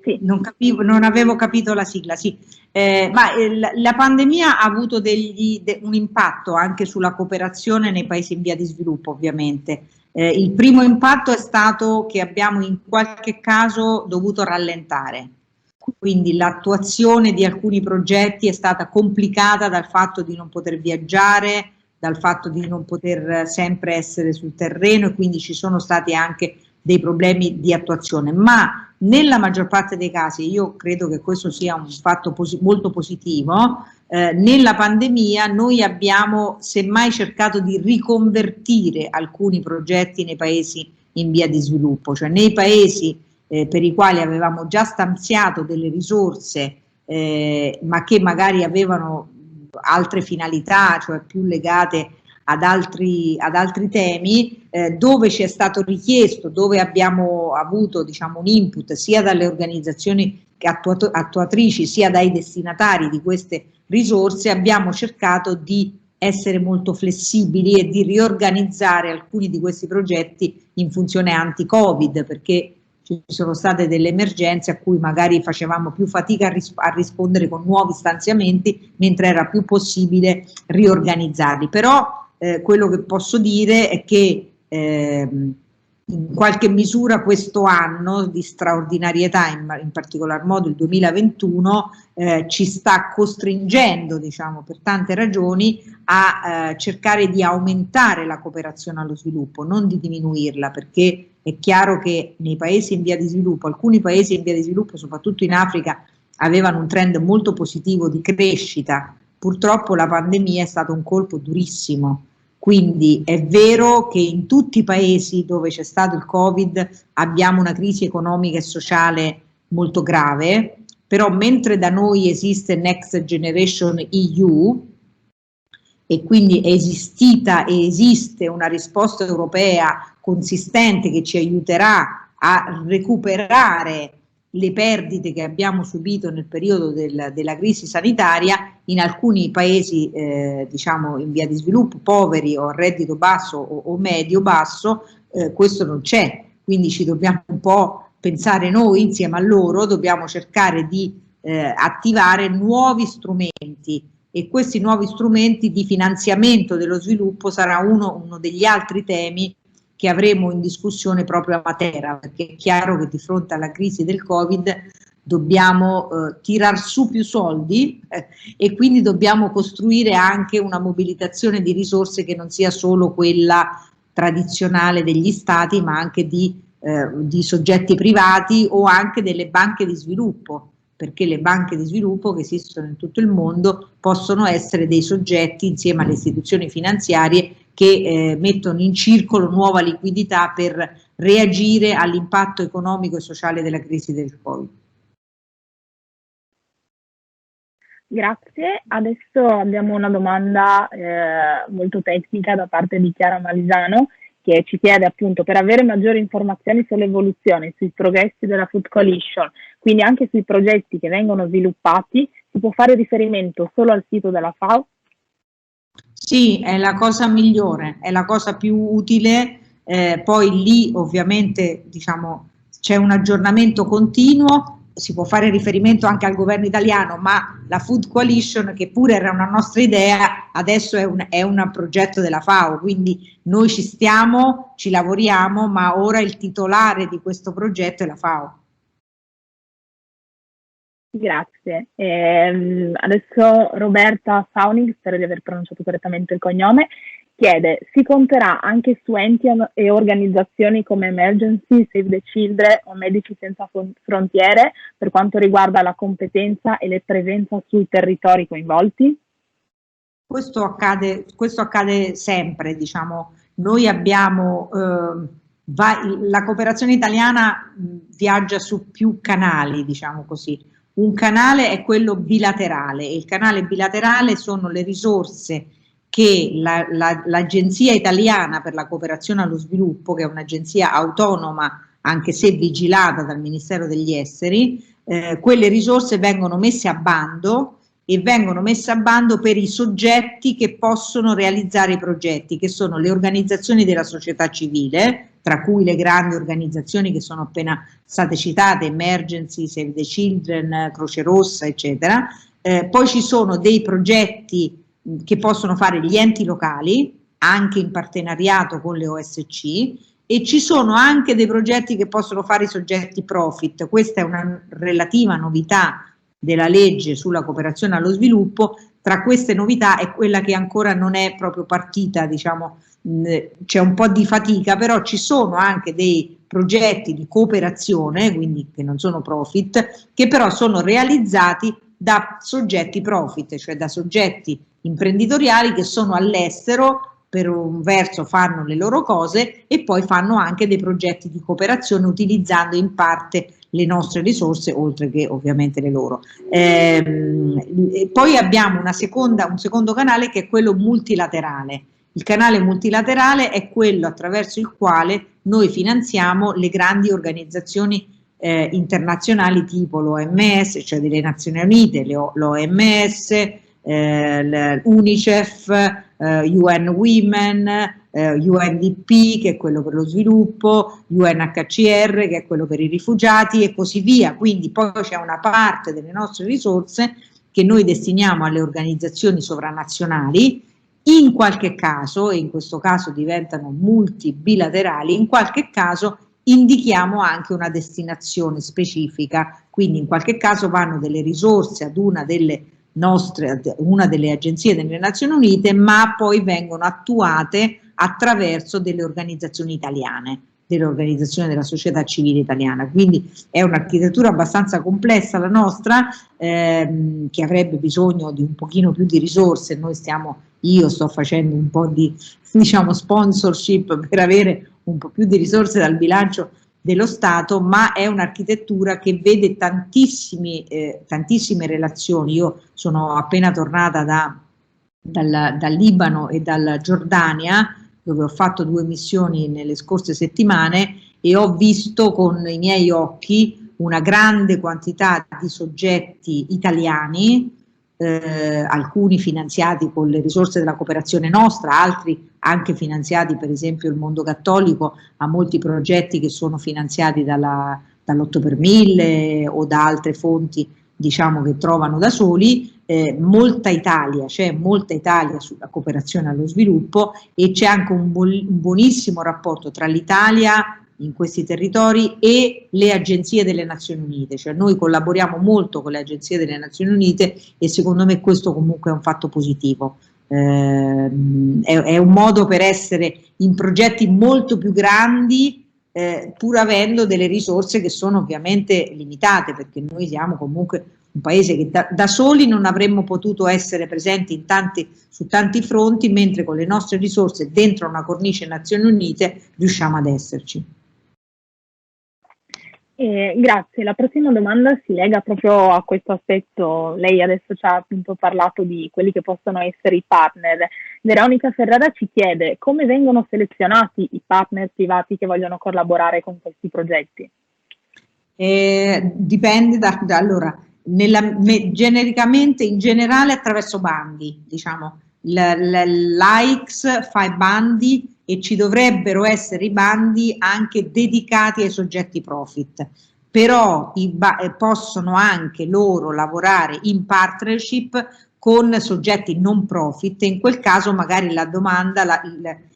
Sì. Non avevo capito la sigla, sì. La pandemia ha avuto un impatto anche sulla cooperazione nei paesi in via di sviluppo, ovviamente. Il primo impatto è stato che abbiamo in qualche caso dovuto rallentare, quindi l'attuazione di alcuni progetti è stata complicata dal fatto di non poter viaggiare, dal fatto di non poter sempre essere sul terreno, e quindi ci sono stati anche dei problemi di attuazione, ma nella maggior parte dei casi, io credo che questo sia un fatto molto positivo, nella pandemia noi abbiamo semmai cercato di riconvertire alcuni progetti nei paesi in via di sviluppo, cioè nei paesi per i quali avevamo già stanziato delle risorse, ma che magari avevano altre finalità, cioè più legate ad altri temi, dove ci è stato richiesto, dove abbiamo avuto, diciamo, un input sia dalle organizzazioni attuatrici sia dai destinatari di queste risorse, abbiamo cercato di essere molto flessibili e di riorganizzare alcuni di questi progetti in funzione anti-Covid, perché ci sono state delle emergenze a cui magari facevamo più fatica a rispondere con nuovi stanziamenti, mentre era più possibile riorganizzarli. Però quello che posso dire è che in qualche misura questo anno di straordinarietà, in particolar modo il 2021, ci sta costringendo, diciamo, per tante ragioni a cercare di aumentare la cooperazione allo sviluppo, non di diminuirla, perché è chiaro che nei paesi in via di sviluppo, alcuni paesi in via di sviluppo, soprattutto in Africa, avevano un trend molto positivo di crescita. Purtroppo la pandemia è stato un colpo durissimo. Quindi è vero che in tutti i paesi dove c'è stato il Covid abbiamo una crisi economica e sociale molto grave, però mentre da noi esiste Next Generation EU e quindi è esistita e esiste una risposta europea consistente che ci aiuterà a recuperare le perdite che abbiamo subito nel periodo della crisi sanitaria, in alcuni paesi diciamo in via di sviluppo, poveri o a reddito basso o medio-basso, questo non c'è, quindi ci dobbiamo un po' pensare noi insieme a loro, dobbiamo cercare di attivare nuovi strumenti, e questi nuovi strumenti di finanziamento dello sviluppo sarà uno degli altri temi che avremo in discussione proprio a Matera, perché è chiaro che di fronte alla crisi del Covid dobbiamo tirar su più soldi e quindi dobbiamo costruire anche una mobilitazione di risorse che non sia solo quella tradizionale degli stati, ma anche di soggetti privati o anche delle banche di sviluppo, perché le banche di sviluppo che esistono in tutto il mondo possono essere dei soggetti insieme alle istituzioni finanziarie che mettono in circolo nuova liquidità per reagire all'impatto economico e sociale della crisi del Covid. Grazie. Adesso abbiamo una domanda molto tecnica da parte di Chiara Malisano, che ci chiede appunto, per avere maggiori informazioni sull'evoluzione, sui progressi della Food Coalition, quindi anche sui progetti che vengono sviluppati, si può fare riferimento solo al sito della FAO? Sì, è la cosa migliore, è la cosa più utile, poi lì ovviamente diciamo c'è un aggiornamento continuo, si può fare riferimento anche al governo italiano, ma la Food Coalition, che pure era una nostra idea, adesso è un progetto della FAO, quindi noi ci stiamo, ci lavoriamo, ma ora il titolare di questo progetto è la FAO. Grazie. Adesso Roberta Sauning, spero di aver pronunciato correttamente il cognome, chiede: si conterà anche su enti e organizzazioni come Emergency, Save the Children o Medici Senza Frontiere per quanto riguarda la competenza e la presenza sui territori coinvolti? Questo accade sempre, diciamo. Noi abbiamo, la cooperazione italiana viaggia su più canali, diciamo così. Un canale è quello bilaterale, e il canale bilaterale sono le risorse che l'Agenzia Italiana per la Cooperazione allo Sviluppo, che è un'agenzia autonoma anche se vigilata dal Ministero degli Esteri, quelle risorse vengono messe a bando, e vengono messe a bando per i soggetti che possono realizzare i progetti, che sono le organizzazioni della società civile, tra cui le grandi organizzazioni che sono appena state citate, Emergency, Save the Children, Croce Rossa, eccetera. Poi ci sono dei progetti che possono fare gli enti locali, anche in partenariato con le OSC, e ci sono anche dei progetti che possono fare i soggetti profit. Questa è una relativa novità della legge sulla cooperazione allo sviluppo. Tra queste novità è quella che ancora non è proprio partita, diciamo, c'è un po' di fatica, però ci sono anche dei progetti di cooperazione, quindi che non sono profit, che però sono realizzati da soggetti profit, cioè da soggetti imprenditoriali che sono all'estero, per un verso fanno le loro cose e poi fanno anche dei progetti di cooperazione utilizzando in parte le nostre risorse, oltre che ovviamente le loro. Poi abbiamo un secondo canale che è quello multilaterale. Il canale multilaterale è quello attraverso il quale noi finanziamo le grandi organizzazioni internazionali tipo l'OMS, cioè delle Nazioni Unite, l'OMS, l'UNICEF, UN Women, UNDP, che è quello per lo sviluppo, UNHCR, che è quello per i rifugiati, e così via. Quindi poi c'è una parte delle nostre risorse che noi destiniamo alle organizzazioni sovranazionali, in qualche caso, e in questo caso diventano multibilaterali, in qualche caso indichiamo anche una destinazione specifica, quindi in qualche caso vanno delle risorse ad una delle agenzie delle Nazioni Unite, ma poi vengono attuate attraverso delle organizzazioni italiane, delle organizzazioni della società civile italiana. Quindi è un'architettura abbastanza complessa la nostra, che avrebbe bisogno di un pochino più di risorse. Io sto facendo un po' di, diciamo, sponsorship per avere un po' più di risorse dal bilancio dello Stato, ma è un'architettura che vede tantissime relazioni. Io sono appena tornata dal Libano e dalla Giordania, dove ho fatto 2 missioni nelle scorse settimane, e ho visto con i miei occhi una grande quantità di soggetti italiani, alcuni finanziati con le risorse della cooperazione nostra, altri anche finanziati, per esempio il mondo cattolico ha molti progetti che sono finanziati dall'8 per 1000 o da altre fonti, diciamo, che trovano da soli. C'è molta Italia sulla cooperazione allo sviluppo, e c'è anche un buonissimo rapporto tra l'Italia in questi territori e le agenzie delle Nazioni Unite, cioè noi collaboriamo molto con le agenzie delle Nazioni Unite, e secondo me questo comunque è un fatto positivo. È un modo per essere in progetti molto più grandi, pur avendo delle risorse che sono ovviamente limitate, perché noi siamo comunque un paese che da soli non avremmo potuto essere presenti su tanti fronti, mentre con le nostre risorse dentro una cornice Nazioni Unite riusciamo ad esserci. Grazie, la prossima domanda si lega proprio a questo aspetto. Lei adesso ci ha appunto parlato di quelli che possono essere i partner. Veronica Ferrara ci chiede come vengono selezionati i partner privati che vogliono collaborare con questi progetti. Dipende allora, genericamente, in generale attraverso bandi, diciamo, l'AICS fa i bandi e ci dovrebbero essere i bandi anche dedicati ai soggetti profit, però possono anche loro lavorare in partnership con soggetti non profit, e in quel caso magari la domanda,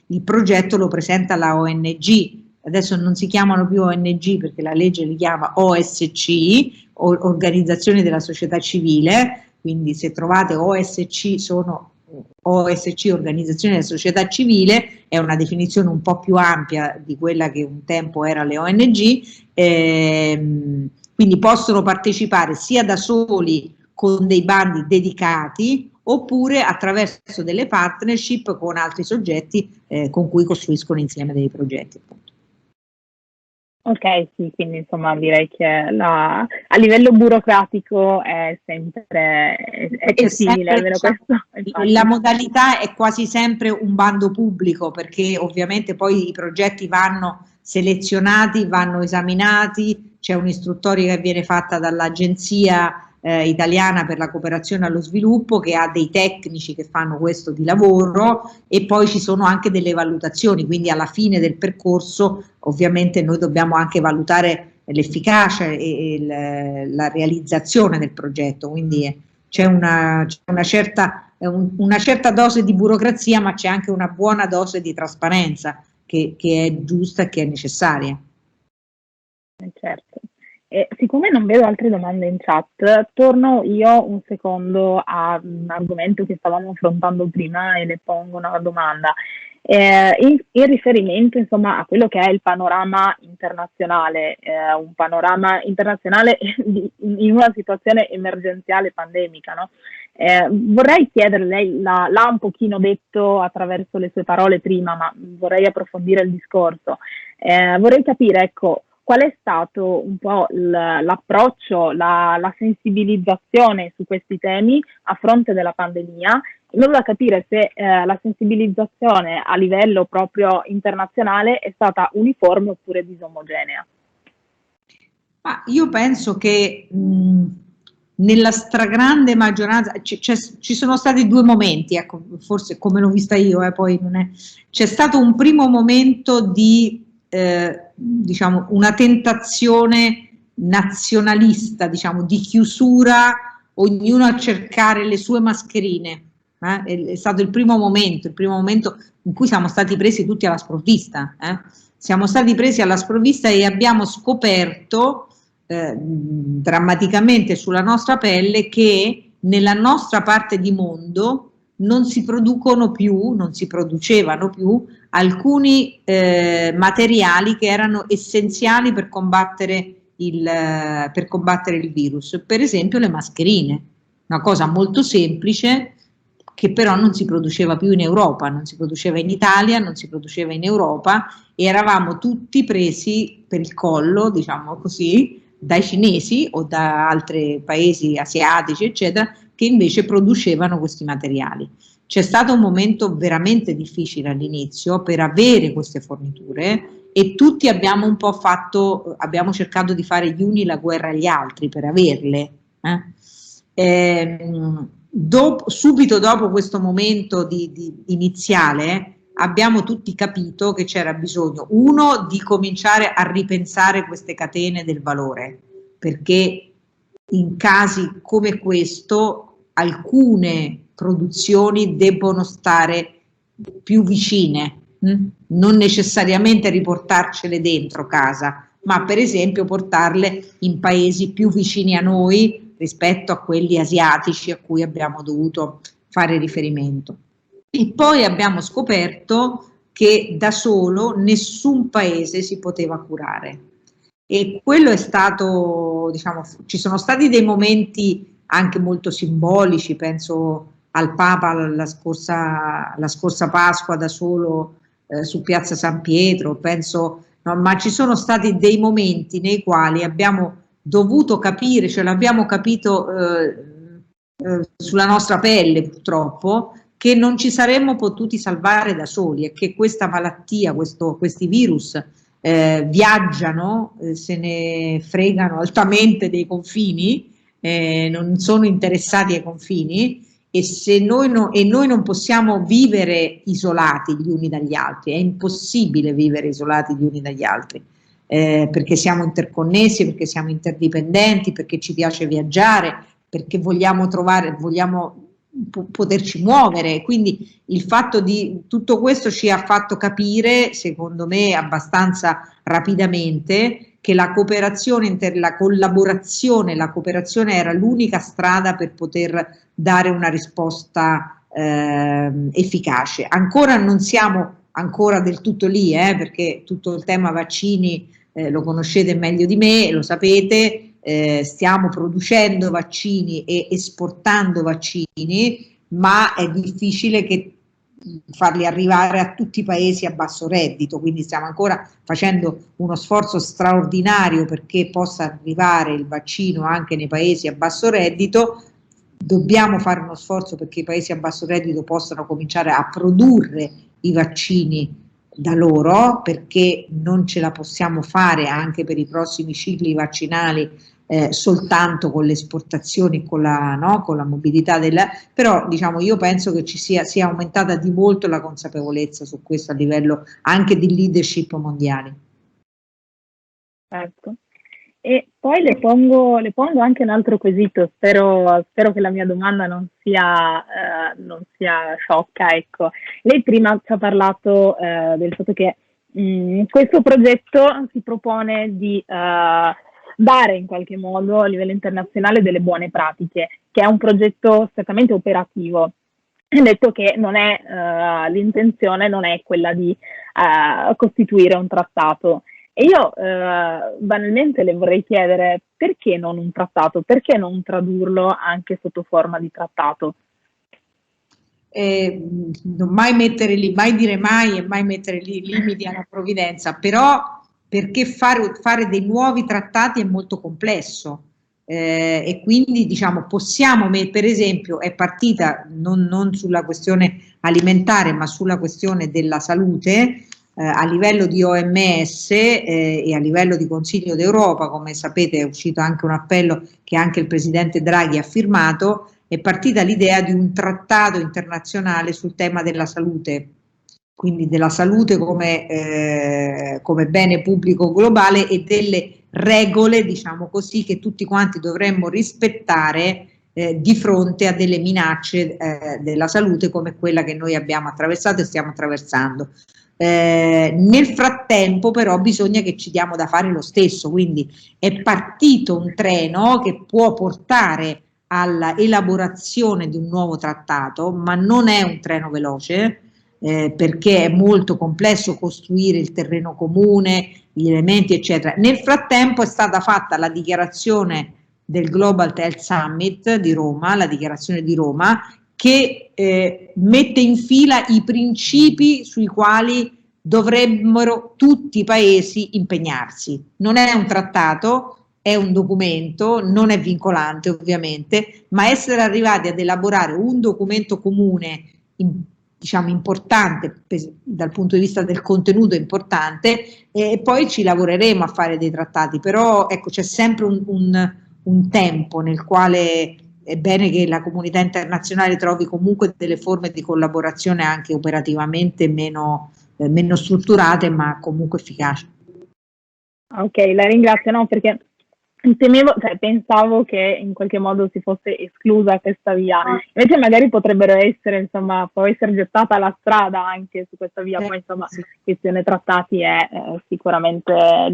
il progetto lo presenta la ONG. Adesso non si chiamano più ONG perché la legge li chiama OSC, Organizzazioni della Società Civile, quindi se trovate OSC sono OSC, Organizzazioni della Società Civile, è una definizione un po' più ampia di quella che un tempo era le ONG, quindi possono partecipare sia da soli con dei bandi dedicati oppure attraverso delle partnership con altri soggetti con cui costruiscono insieme dei progetti, appunto. Ok, sì, quindi insomma direi che a livello burocratico è sempre è simile, almeno questo. La modalità è quasi sempre un bando pubblico, perché ovviamente poi i progetti vanno selezionati, vanno esaminati, c'è un'istruttoria che viene fatta dall'Agenzia italiana per la cooperazione allo sviluppo, che ha dei tecnici che fanno questo di lavoro, e poi ci sono anche delle valutazioni, quindi alla fine del percorso ovviamente noi dobbiamo anche valutare l'efficacia e la realizzazione del progetto, quindi c'è una certa dose di burocrazia, ma c'è anche una buona dose di trasparenza che è giusta e che è necessaria. Certo. Siccome non vedo altre domande in chat, torno io un secondo a un argomento che stavamo affrontando prima e le pongo una domanda. In riferimento insomma a quello che è il panorama internazionale, un panorama internazionale in una situazione emergenziale pandemica, no? Vorrei chiederle, lei l'ha un pochino detto attraverso le sue parole prima, ma vorrei approfondire il discorso. Vorrei capire, ecco, qual è stato un po' l'approccio, la sensibilizzazione su questi temi a fronte della pandemia, in modo da capire se la sensibilizzazione a livello proprio internazionale è stata uniforme oppure disomogenea. Ma io penso che nella stragrande maggioranza ci sono stati due momenti, ecco, forse come l'ho vista io, poi non è. C'è stato un primo momento di diciamo una tentazione nazionalista, diciamo, di chiusura, ognuno a cercare le sue mascherine. È stato il primo momento in cui siamo stati presi tutti alla sprovvista. Siamo stati presi alla sprovvista e abbiamo scoperto drammaticamente sulla nostra pelle che nella nostra parte di mondo non si producevano più alcuni materiali che erano essenziali per combattere il virus, per esempio le mascherine, una cosa molto semplice che però non si produceva più in Europa, non si produceva in Italia, non si produceva in Europa, e eravamo tutti presi per il collo, diciamo così, dai cinesi o da altri paesi asiatici, eccetera, che invece producevano questi materiali. C'è stato un momento veramente difficile all'inizio per avere queste forniture e tutti abbiamo cercato di fare gli uni la guerra agli altri per averle. Subito dopo questo momento iniziale abbiamo tutti capito che c'era bisogno, uno, di cominciare a ripensare queste catene del valore, perché in casi come questo alcune produzioni debbono stare più vicine, non necessariamente riportarcele dentro casa, ma per esempio portarle in paesi più vicini a noi rispetto a quelli asiatici a cui abbiamo dovuto fare riferimento. E poi abbiamo scoperto che da solo nessun paese si poteva curare. E quello è stato, diciamo, ci sono stati dei momenti anche molto simbolici, penso al Papa la scorsa Pasqua da solo su Piazza San Pietro, penso no? Ma ci sono stati dei momenti nei quali abbiamo dovuto capire, cioè l'abbiamo capito sulla nostra pelle purtroppo, che non ci saremmo potuti salvare da soli e che questa malattia, questi virus viaggiano, se ne fregano altamente dei confini, non sono interessati ai confini e noi non possiamo vivere isolati gli uni dagli altri, è impossibile vivere isolati gli uni dagli altri. Perché siamo interconnessi, perché siamo interdipendenti, perché ci piace viaggiare, perché vogliamo poterci muovere. Quindi il fatto di tutto questo ci ha fatto capire, secondo me abbastanza rapidamente, che la cooperazione la collaborazione era l'unica strada per poter dare una risposta efficace. Ancora non siamo del tutto lì, perché tutto il tema vaccini lo conoscete meglio di me, lo sapete, stiamo producendo vaccini e esportando vaccini, ma è difficile che farli arrivare a tutti i paesi a basso reddito, quindi stiamo ancora facendo uno sforzo straordinario perché possa arrivare il vaccino anche nei paesi a basso reddito. Dobbiamo fare uno sforzo perché i paesi a basso reddito possano cominciare a produrre i vaccini da loro, perché non ce la possiamo fare anche per i prossimi cicli vaccinali soltanto con le esportazioni, con la mobilità però diciamo io penso che sia aumentata di molto la consapevolezza su questo a livello anche di leadership mondiali. Certo. E poi le pongo anche un altro quesito, spero che la mia domanda non sia sciocca, ecco. Lei prima ci ha parlato del fatto che questo progetto si propone di dare in qualche modo a livello internazionale delle buone pratiche, che è un progetto strettamente operativo. Ha detto che non è l'intenzione non è quella di costituire un trattato. E io banalmente le vorrei chiedere perché non un trattato, perché non tradurlo anche sotto forma di trattato? Non mai dire mai e mai mettere limiti alla provvidenza, però perché fare dei nuovi trattati è molto complesso e quindi diciamo possiamo, per esempio è partita non sulla questione alimentare ma sulla questione della salute. A livello di OMS e a livello di Consiglio d'Europa, come sapete è uscito anche un appello che anche il Presidente Draghi ha firmato, è partita l'idea di un trattato internazionale sul tema della salute, quindi della salute come bene pubblico globale e delle regole, diciamo così, che tutti quanti dovremmo rispettare di fronte a delle minacce della salute come quella che noi abbiamo attraversato e stiamo attraversando. Nel frattempo però bisogna che ci diamo da fare lo stesso, quindi è partito un treno che può portare alla elaborazione di un nuovo trattato, ma non è un treno veloce perché è molto complesso costruire il terreno comune, gli elementi eccetera. Nel frattempo è stata fatta la dichiarazione del Global Health Summit di Roma, la dichiarazione di Roma, che mette in fila i principi sui quali dovrebbero tutti i paesi impegnarsi. Non è un trattato, è un documento, non è vincolante ovviamente, ma essere arrivati ad elaborare un documento comune, diciamo importante dal punto di vista del contenuto importante, e poi ci lavoreremo a fare dei trattati, però ecco c'è sempre un tempo nel quale è bene che la comunità internazionale trovi comunque delle forme di collaborazione anche operativamente meno strutturate ma comunque efficaci. Ok, la ringrazio, no, perché pensavo che in qualche modo si fosse esclusa questa via, invece magari potrebbero essere, insomma, può essere gettata la strada anche su questa via, poi insomma, questione trattati è sicuramente,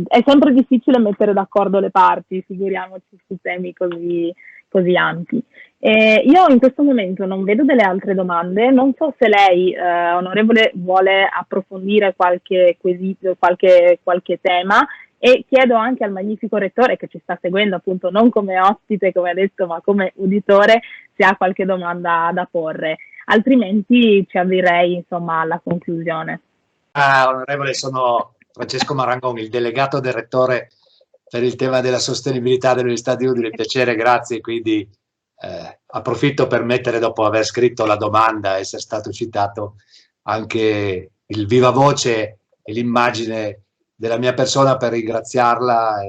è sempre difficile mettere d'accordo le parti, figuriamoci su temi così ampi. Io in questo momento non vedo delle altre domande, non so se lei, onorevole, vuole approfondire qualche quesito, qualche tema, e chiedo anche al magnifico rettore che ci sta seguendo appunto non come ospite come ha detto ma come uditore se ha qualche domanda da porre, altrimenti ci avvierei insomma alla conclusione. Onorevole, sono Francesco Marangon, il delegato del rettore per il tema della sostenibilità dell'Università di Udine. Piacere, grazie. Quindi approfitto per mettere, dopo aver scritto la domanda, essere stato citato, anche il viva voce e l'immagine della mia persona per ringraziarla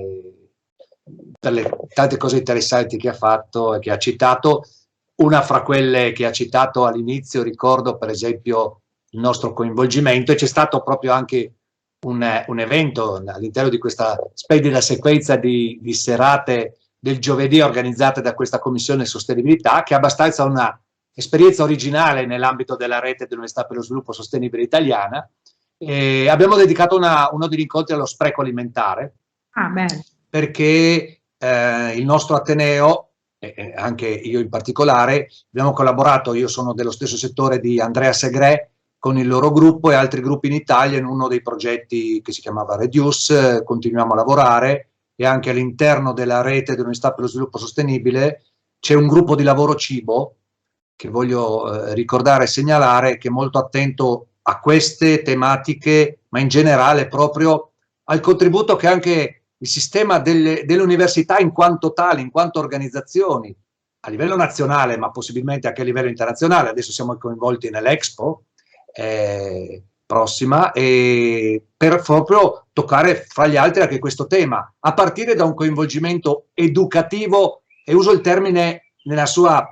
per le tante cose interessanti che ha fatto e che ha citato. Una fra quelle che ha citato all'inizio, ricordo per esempio il nostro coinvolgimento, e c'è stato proprio anche un evento all'interno di questa splendida sequenza di serate del giovedì organizzate da questa Commissione Sostenibilità, che è abbastanza una esperienza originale nell'ambito della rete dell'Università per lo Sviluppo Sostenibile Italiana. E abbiamo dedicato uno degli incontri allo spreco alimentare, perché il nostro Ateneo, anche io in particolare, abbiamo collaborato, io sono dello stesso settore di Andrea Segre, con il loro gruppo e altri gruppi in Italia in uno dei progetti che si chiamava Reduce. Continuiamo a lavorare, e anche all'interno della rete dell'Università per lo Sviluppo Sostenibile c'è un gruppo di lavoro cibo che voglio ricordare e segnalare, che è molto attento a queste tematiche, ma in generale proprio al contributo che anche il sistema delle università in quanto tali, in quanto organizzazioni, a livello nazionale, ma possibilmente anche a livello internazionale. Adesso siamo coinvolti nell'Expo prossima, e per proprio toccare fra gli altri anche questo tema, a partire da un coinvolgimento educativo, e uso il termine nella sua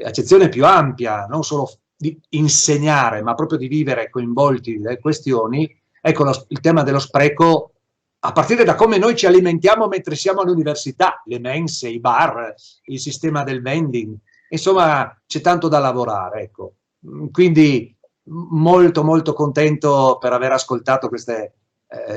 accezione più ampia, non solo di insegnare, ma proprio di vivere coinvolti nelle questioni. Ecco, il tema dello spreco, a partire da come noi ci alimentiamo mentre siamo all'università, le mense, i bar, il sistema del vending, insomma c'è tanto da lavorare, ecco. Quindi molto molto contento per aver ascoltato queste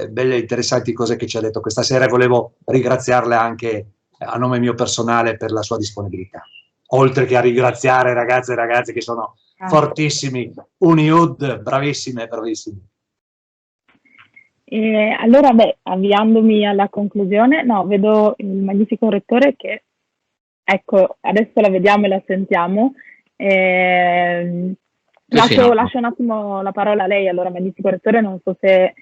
belle e interessanti cose che ci ha detto questa sera, e volevo ringraziarle anche a nome mio personale per la sua disponibilità, oltre che a ringraziare ragazze e ragazzi che sono fortissimi, Uniud, bravissime, bravissimi. Allora, avviandomi alla conclusione, vedo il magnifico rettore che, ecco, adesso la vediamo e la sentiamo. Lascio un attimo la parola a lei. Allora, magnifico rettore, non so se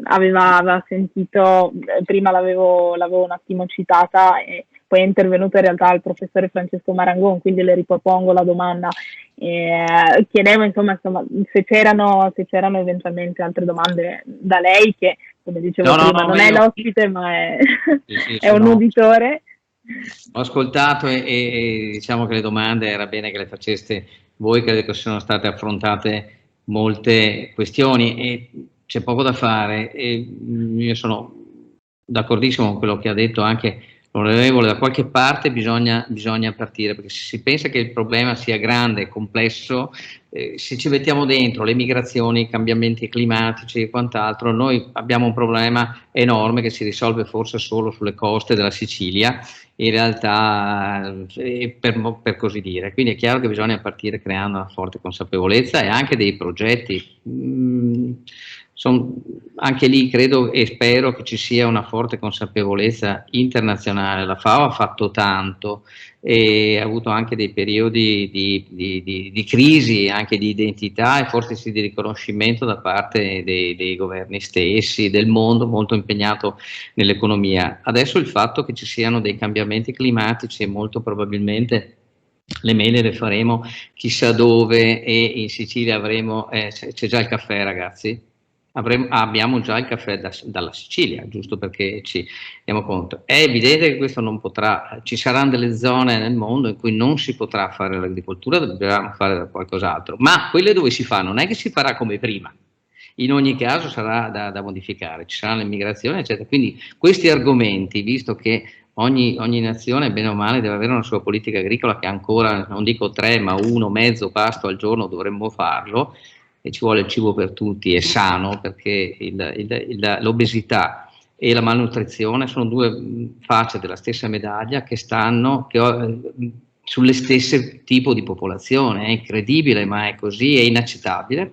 aveva sentito, prima l'avevo un attimo citata, e poi è intervenuto in realtà il professore Francesco Marangon, quindi le ripropongo la domanda. Chiedevo insomma se c'erano eventualmente altre domande da lei, che come dicevo prima non è l'ospite, ma è, è un uditore. Ho ascoltato e diciamo che le domande era bene che le faceste voi, credo che sono state affrontate molte questioni e c'è poco da fare, e io sono d'accordissimo con quello che ha detto anche l'onorevole. Da qualche parte bisogna partire, perché se si pensa che il problema sia grande e complesso, se ci mettiamo dentro le migrazioni, i cambiamenti climatici e quant'altro, noi abbiamo un problema enorme che si risolve forse solo sulle coste della Sicilia, in realtà, per così dire. Quindi è chiaro che bisogna partire creando una forte consapevolezza e anche dei progetti. Anche lì credo e spero che ci sia una forte consapevolezza internazionale. La FAO ha fatto tanto e ha avuto anche dei periodi di crisi, anche di identità e forse sì di riconoscimento da parte dei governi stessi, del mondo molto impegnato nell'economia. Adesso il fatto che ci siano dei cambiamenti climatici e molto probabilmente le mele le faremo chissà dove, e in Sicilia avremo, c'è già il caffè, ragazzi? Abbiamo già il caffè dalla Sicilia, giusto perché ci diamo conto. È evidente che questo non potrà, ci saranno delle zone nel mondo in cui non si potrà fare l'agricoltura, dobbiamo fare qualcos'altro, ma quelle dove si fa non è che si farà come prima, in ogni caso sarà da modificare, ci sarà l'immigrazione eccetera. Quindi questi argomenti, visto che ogni nazione bene o male deve avere una sua politica agricola, che ancora non dico 3 ma 1 mezzo pasto al giorno dovremmo farlo, e ci vuole il cibo per tutti e sano, perché l'obesità e la malnutrizione sono due facce della stessa medaglia che stanno sulle stesse tipo di popolazione. È incredibile, ma è così, è inaccettabile,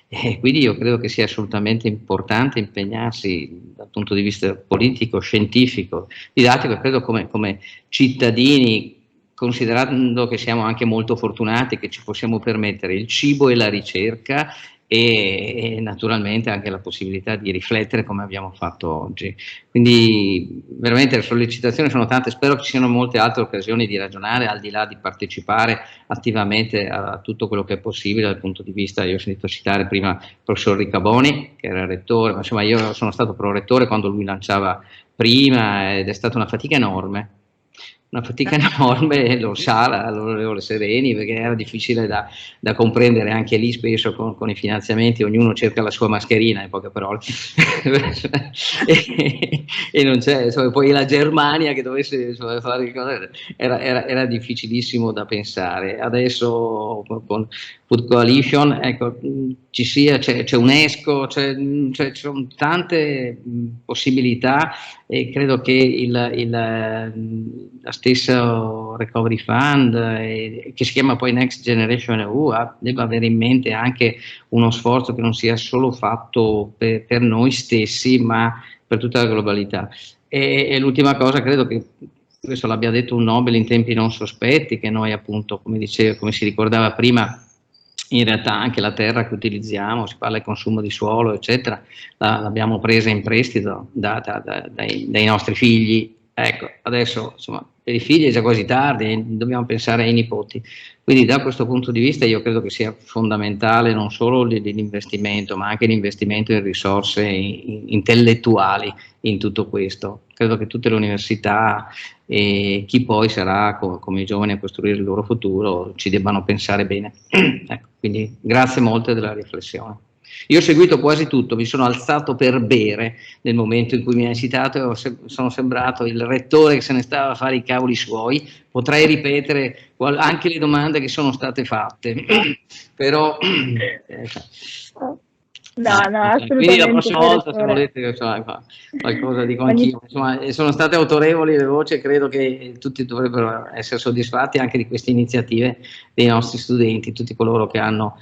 e quindi io credo che sia assolutamente importante impegnarsi dal punto di vista politico, scientifico, didattico, e credo come cittadini, considerando che siamo anche molto fortunati che ci possiamo permettere il cibo e la ricerca e naturalmente anche la possibilità di riflettere come abbiamo fatto oggi. Quindi veramente le sollecitazioni sono tante, spero che ci siano molte altre occasioni di ragionare, al di là di partecipare attivamente a tutto quello che è possibile dal punto di vista, io ho sentito citare prima il professor Riccaboni, che era rettore, ma insomma io sono stato prorettore quando lui lanciava prima ed è stata una fatica enorme, lo sa l'onorevole Sereni, perché era difficile da comprendere anche lì spesso con i finanziamenti, ognuno cerca la sua mascherina in poche parole e non c'è, insomma, poi la Germania che dovesse, insomma, fare cose, era difficilissimo da pensare. Adesso con Food Coalition, ecco, c'è UNESCO, ci sono tante possibilità, e credo che la stessa Recovery Fund, che si chiama poi Next Generation EU, debba avere in mente anche uno sforzo che non sia solo fatto per noi stessi, ma per tutta la globalità. E l'ultima cosa, credo che questo l'abbia detto un Nobel in tempi non sospetti, che noi appunto, come si ricordava prima, in realtà anche la terra che utilizziamo, si parla di consumo di suolo, eccetera, l'abbiamo presa in prestito dai nostri figli. Ecco, adesso insomma per i figli è già quasi tardi, dobbiamo pensare ai nipoti. Quindi da questo punto di vista io credo che sia fondamentale non solo l'investimento, ma anche l'investimento in risorse intellettuali in tutto questo. Credo che tutte le università e chi poi sarà come i giovani a costruire il loro futuro ci debbano pensare bene. Ecco, quindi grazie molte della riflessione. Io ho seguito quasi tutto, mi sono alzato per bere nel momento in cui mi hai citato e sono sembrato il rettore che se ne stava a fare i cavoli suoi. Potrei ripetere anche le domande che sono state fatte, però no, assolutamente. Quindi la prossima volta, se volete, qualcosa dico anch'io. Insomma, sono state autorevoli le voci e credo che tutti dovrebbero essere soddisfatti anche di queste iniziative dei nostri studenti, tutti coloro che hanno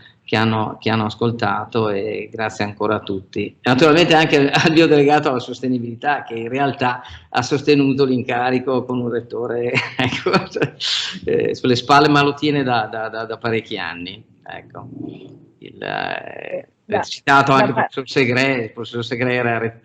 ascoltato, e grazie ancora a tutti. E naturalmente anche al mio delegato alla sostenibilità, che in realtà ha sostenuto l'incarico con un rettore sulle spalle, ma lo tiene da parecchi anni. Ecco. Citato anche il professor Segre era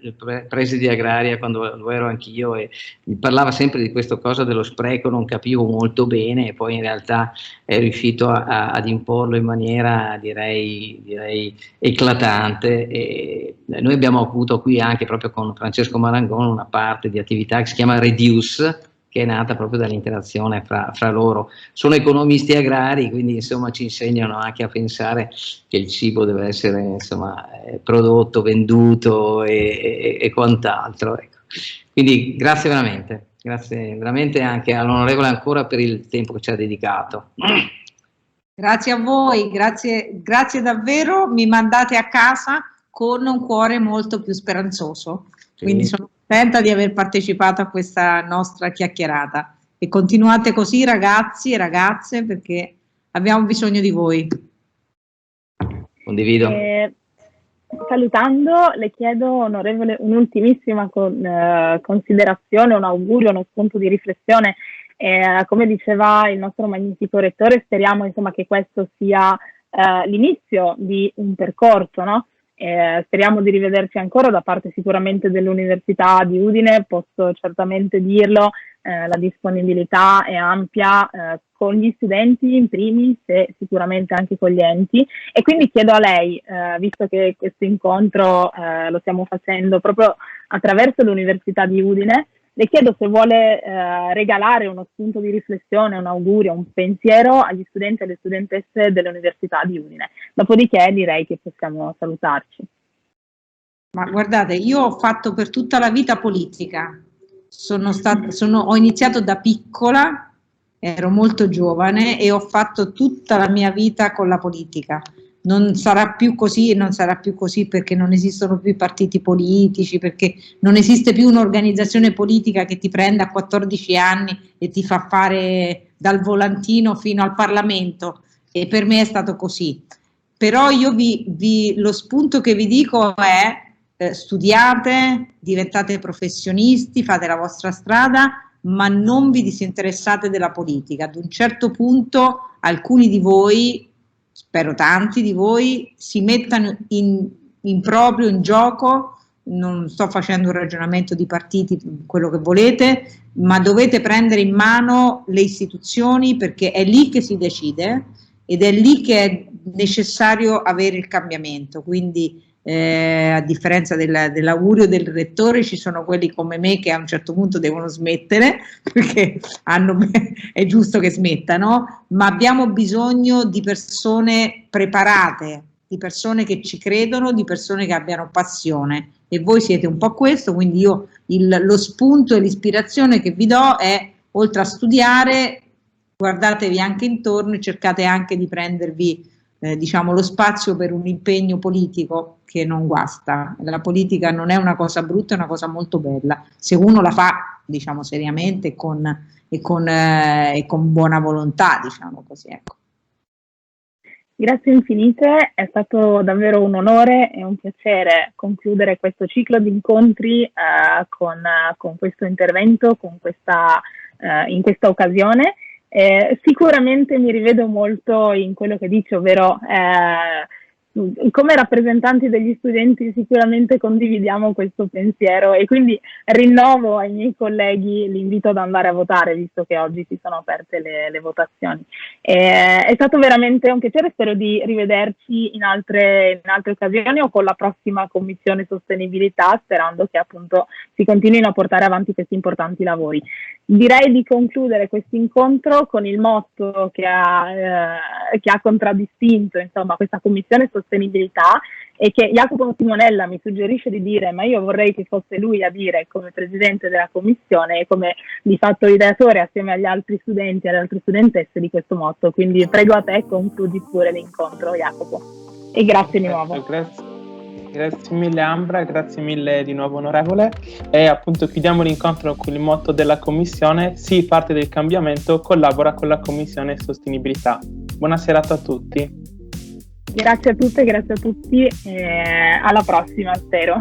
preside agraria quando lo ero anch'io, e mi parlava sempre di questa cosa dello spreco, non capivo molto bene, e poi in realtà è riuscito ad imporlo in maniera direi eclatante. E noi abbiamo avuto qui anche proprio con Francesco Marangoni una parte di attività che si chiama Reduce, che è nata proprio dall'interazione fra loro. Sono economisti agrari, quindi insomma ci insegnano anche a pensare che il cibo deve essere insomma prodotto, venduto e quant'altro. Ecco. Quindi grazie veramente anche all'onorevole ancora per il tempo che ci ha dedicato. Grazie a voi, grazie davvero, mi mandate a casa con un cuore molto più speranzoso. Quindi sono contenta di aver partecipato a questa nostra chiacchierata, e continuate così ragazzi e ragazze, perché abbiamo bisogno di voi. Condivido. Salutando, le chiedo, onorevole, un'ultimissima considerazione, un augurio, uno spunto di riflessione. Come diceva il nostro magnifico rettore, speriamo insomma che questo sia l'inizio di un percorso, no? Speriamo di rivederci ancora da parte sicuramente dell'Università di Udine. Posso certamente dirlo, la disponibilità è ampia con gli studenti in primis e sicuramente anche con gli enti, e quindi chiedo a lei, visto che questo incontro lo stiamo facendo proprio attraverso l'Università di Udine, le chiedo se vuole regalare uno spunto di riflessione, un augurio, un pensiero agli studenti e alle studentesse dell'Università di Udine. Dopodiché direi che possiamo salutarci. Ma guardate, io ho fatto per tutta la vita politica, ho iniziato da piccola, ero molto giovane e ho fatto tutta la mia vita con la politica. Non sarà più così, e non sarà più così perché non esistono più i partiti politici, perché non esiste più un'organizzazione politica che ti prenda a 14 anni e ti fa fare dal volantino fino al Parlamento, e per me è stato così. Però io lo spunto che vi dico è studiate, diventate professionisti, fate la vostra strada, ma non vi disinteressate della politica. Ad un certo punto alcuni di voi spero tanti di voi, si mettano in proprio, in gioco. Non sto facendo un ragionamento di partiti, quello che volete, ma dovete prendere in mano le istituzioni, perché è lì che si decide ed è lì che è necessario avere il cambiamento. Quindi a differenza dell'augurio del rettore, ci sono quelli come me che a un certo punto devono smettere, perché è giusto che smettano, ma abbiamo bisogno di persone preparate, di persone che ci credono, di persone che abbiano passione, e voi siete un po' questo. Quindi io lo spunto e l'ispirazione che vi do è, oltre a studiare, guardatevi anche intorno e cercate anche di prendervi diciamo lo spazio per un impegno politico che non guasta. La politica non è una cosa brutta, è una cosa molto bella, se uno la fa, diciamo, seriamente e con buona volontà, diciamo così, ecco. Grazie infinite, è stato davvero un onore e un piacere concludere questo ciclo di incontri con questo intervento, in questa occasione. Sicuramente mi rivedo molto in quello che dice, ovvero come rappresentanti degli studenti sicuramente condividiamo questo pensiero, e quindi rinnovo ai miei colleghi l'invito ad andare a votare, visto che oggi si sono aperte le votazioni. È stato veramente un piacere, spero di rivederci in altre occasioni o con la prossima Commissione Sostenibilità, sperando che appunto si continuino a portare avanti questi importanti lavori. Direi di concludere questo incontro con il motto che ha contraddistinto, insomma, questa Commissione Sostenibilità, e che Jacopo Simonella mi suggerisce di dire, ma io vorrei che fosse lui a dire come presidente della commissione e come di fatto ideatore assieme agli altri studenti e alle altre studentesse di questo motto. Quindi prego a te, concludi pure l'incontro, Jacopo, e grazie di nuovo. Grazie mille Ambra, grazie mille di nuovo onorevole, e appunto chiudiamo l'incontro con il motto della commissione: sii parte del cambiamento, collabora con la Commissione Sostenibilità. Buona serata a tutti. Grazie a tutte, grazie a tutti, e alla prossima, spero.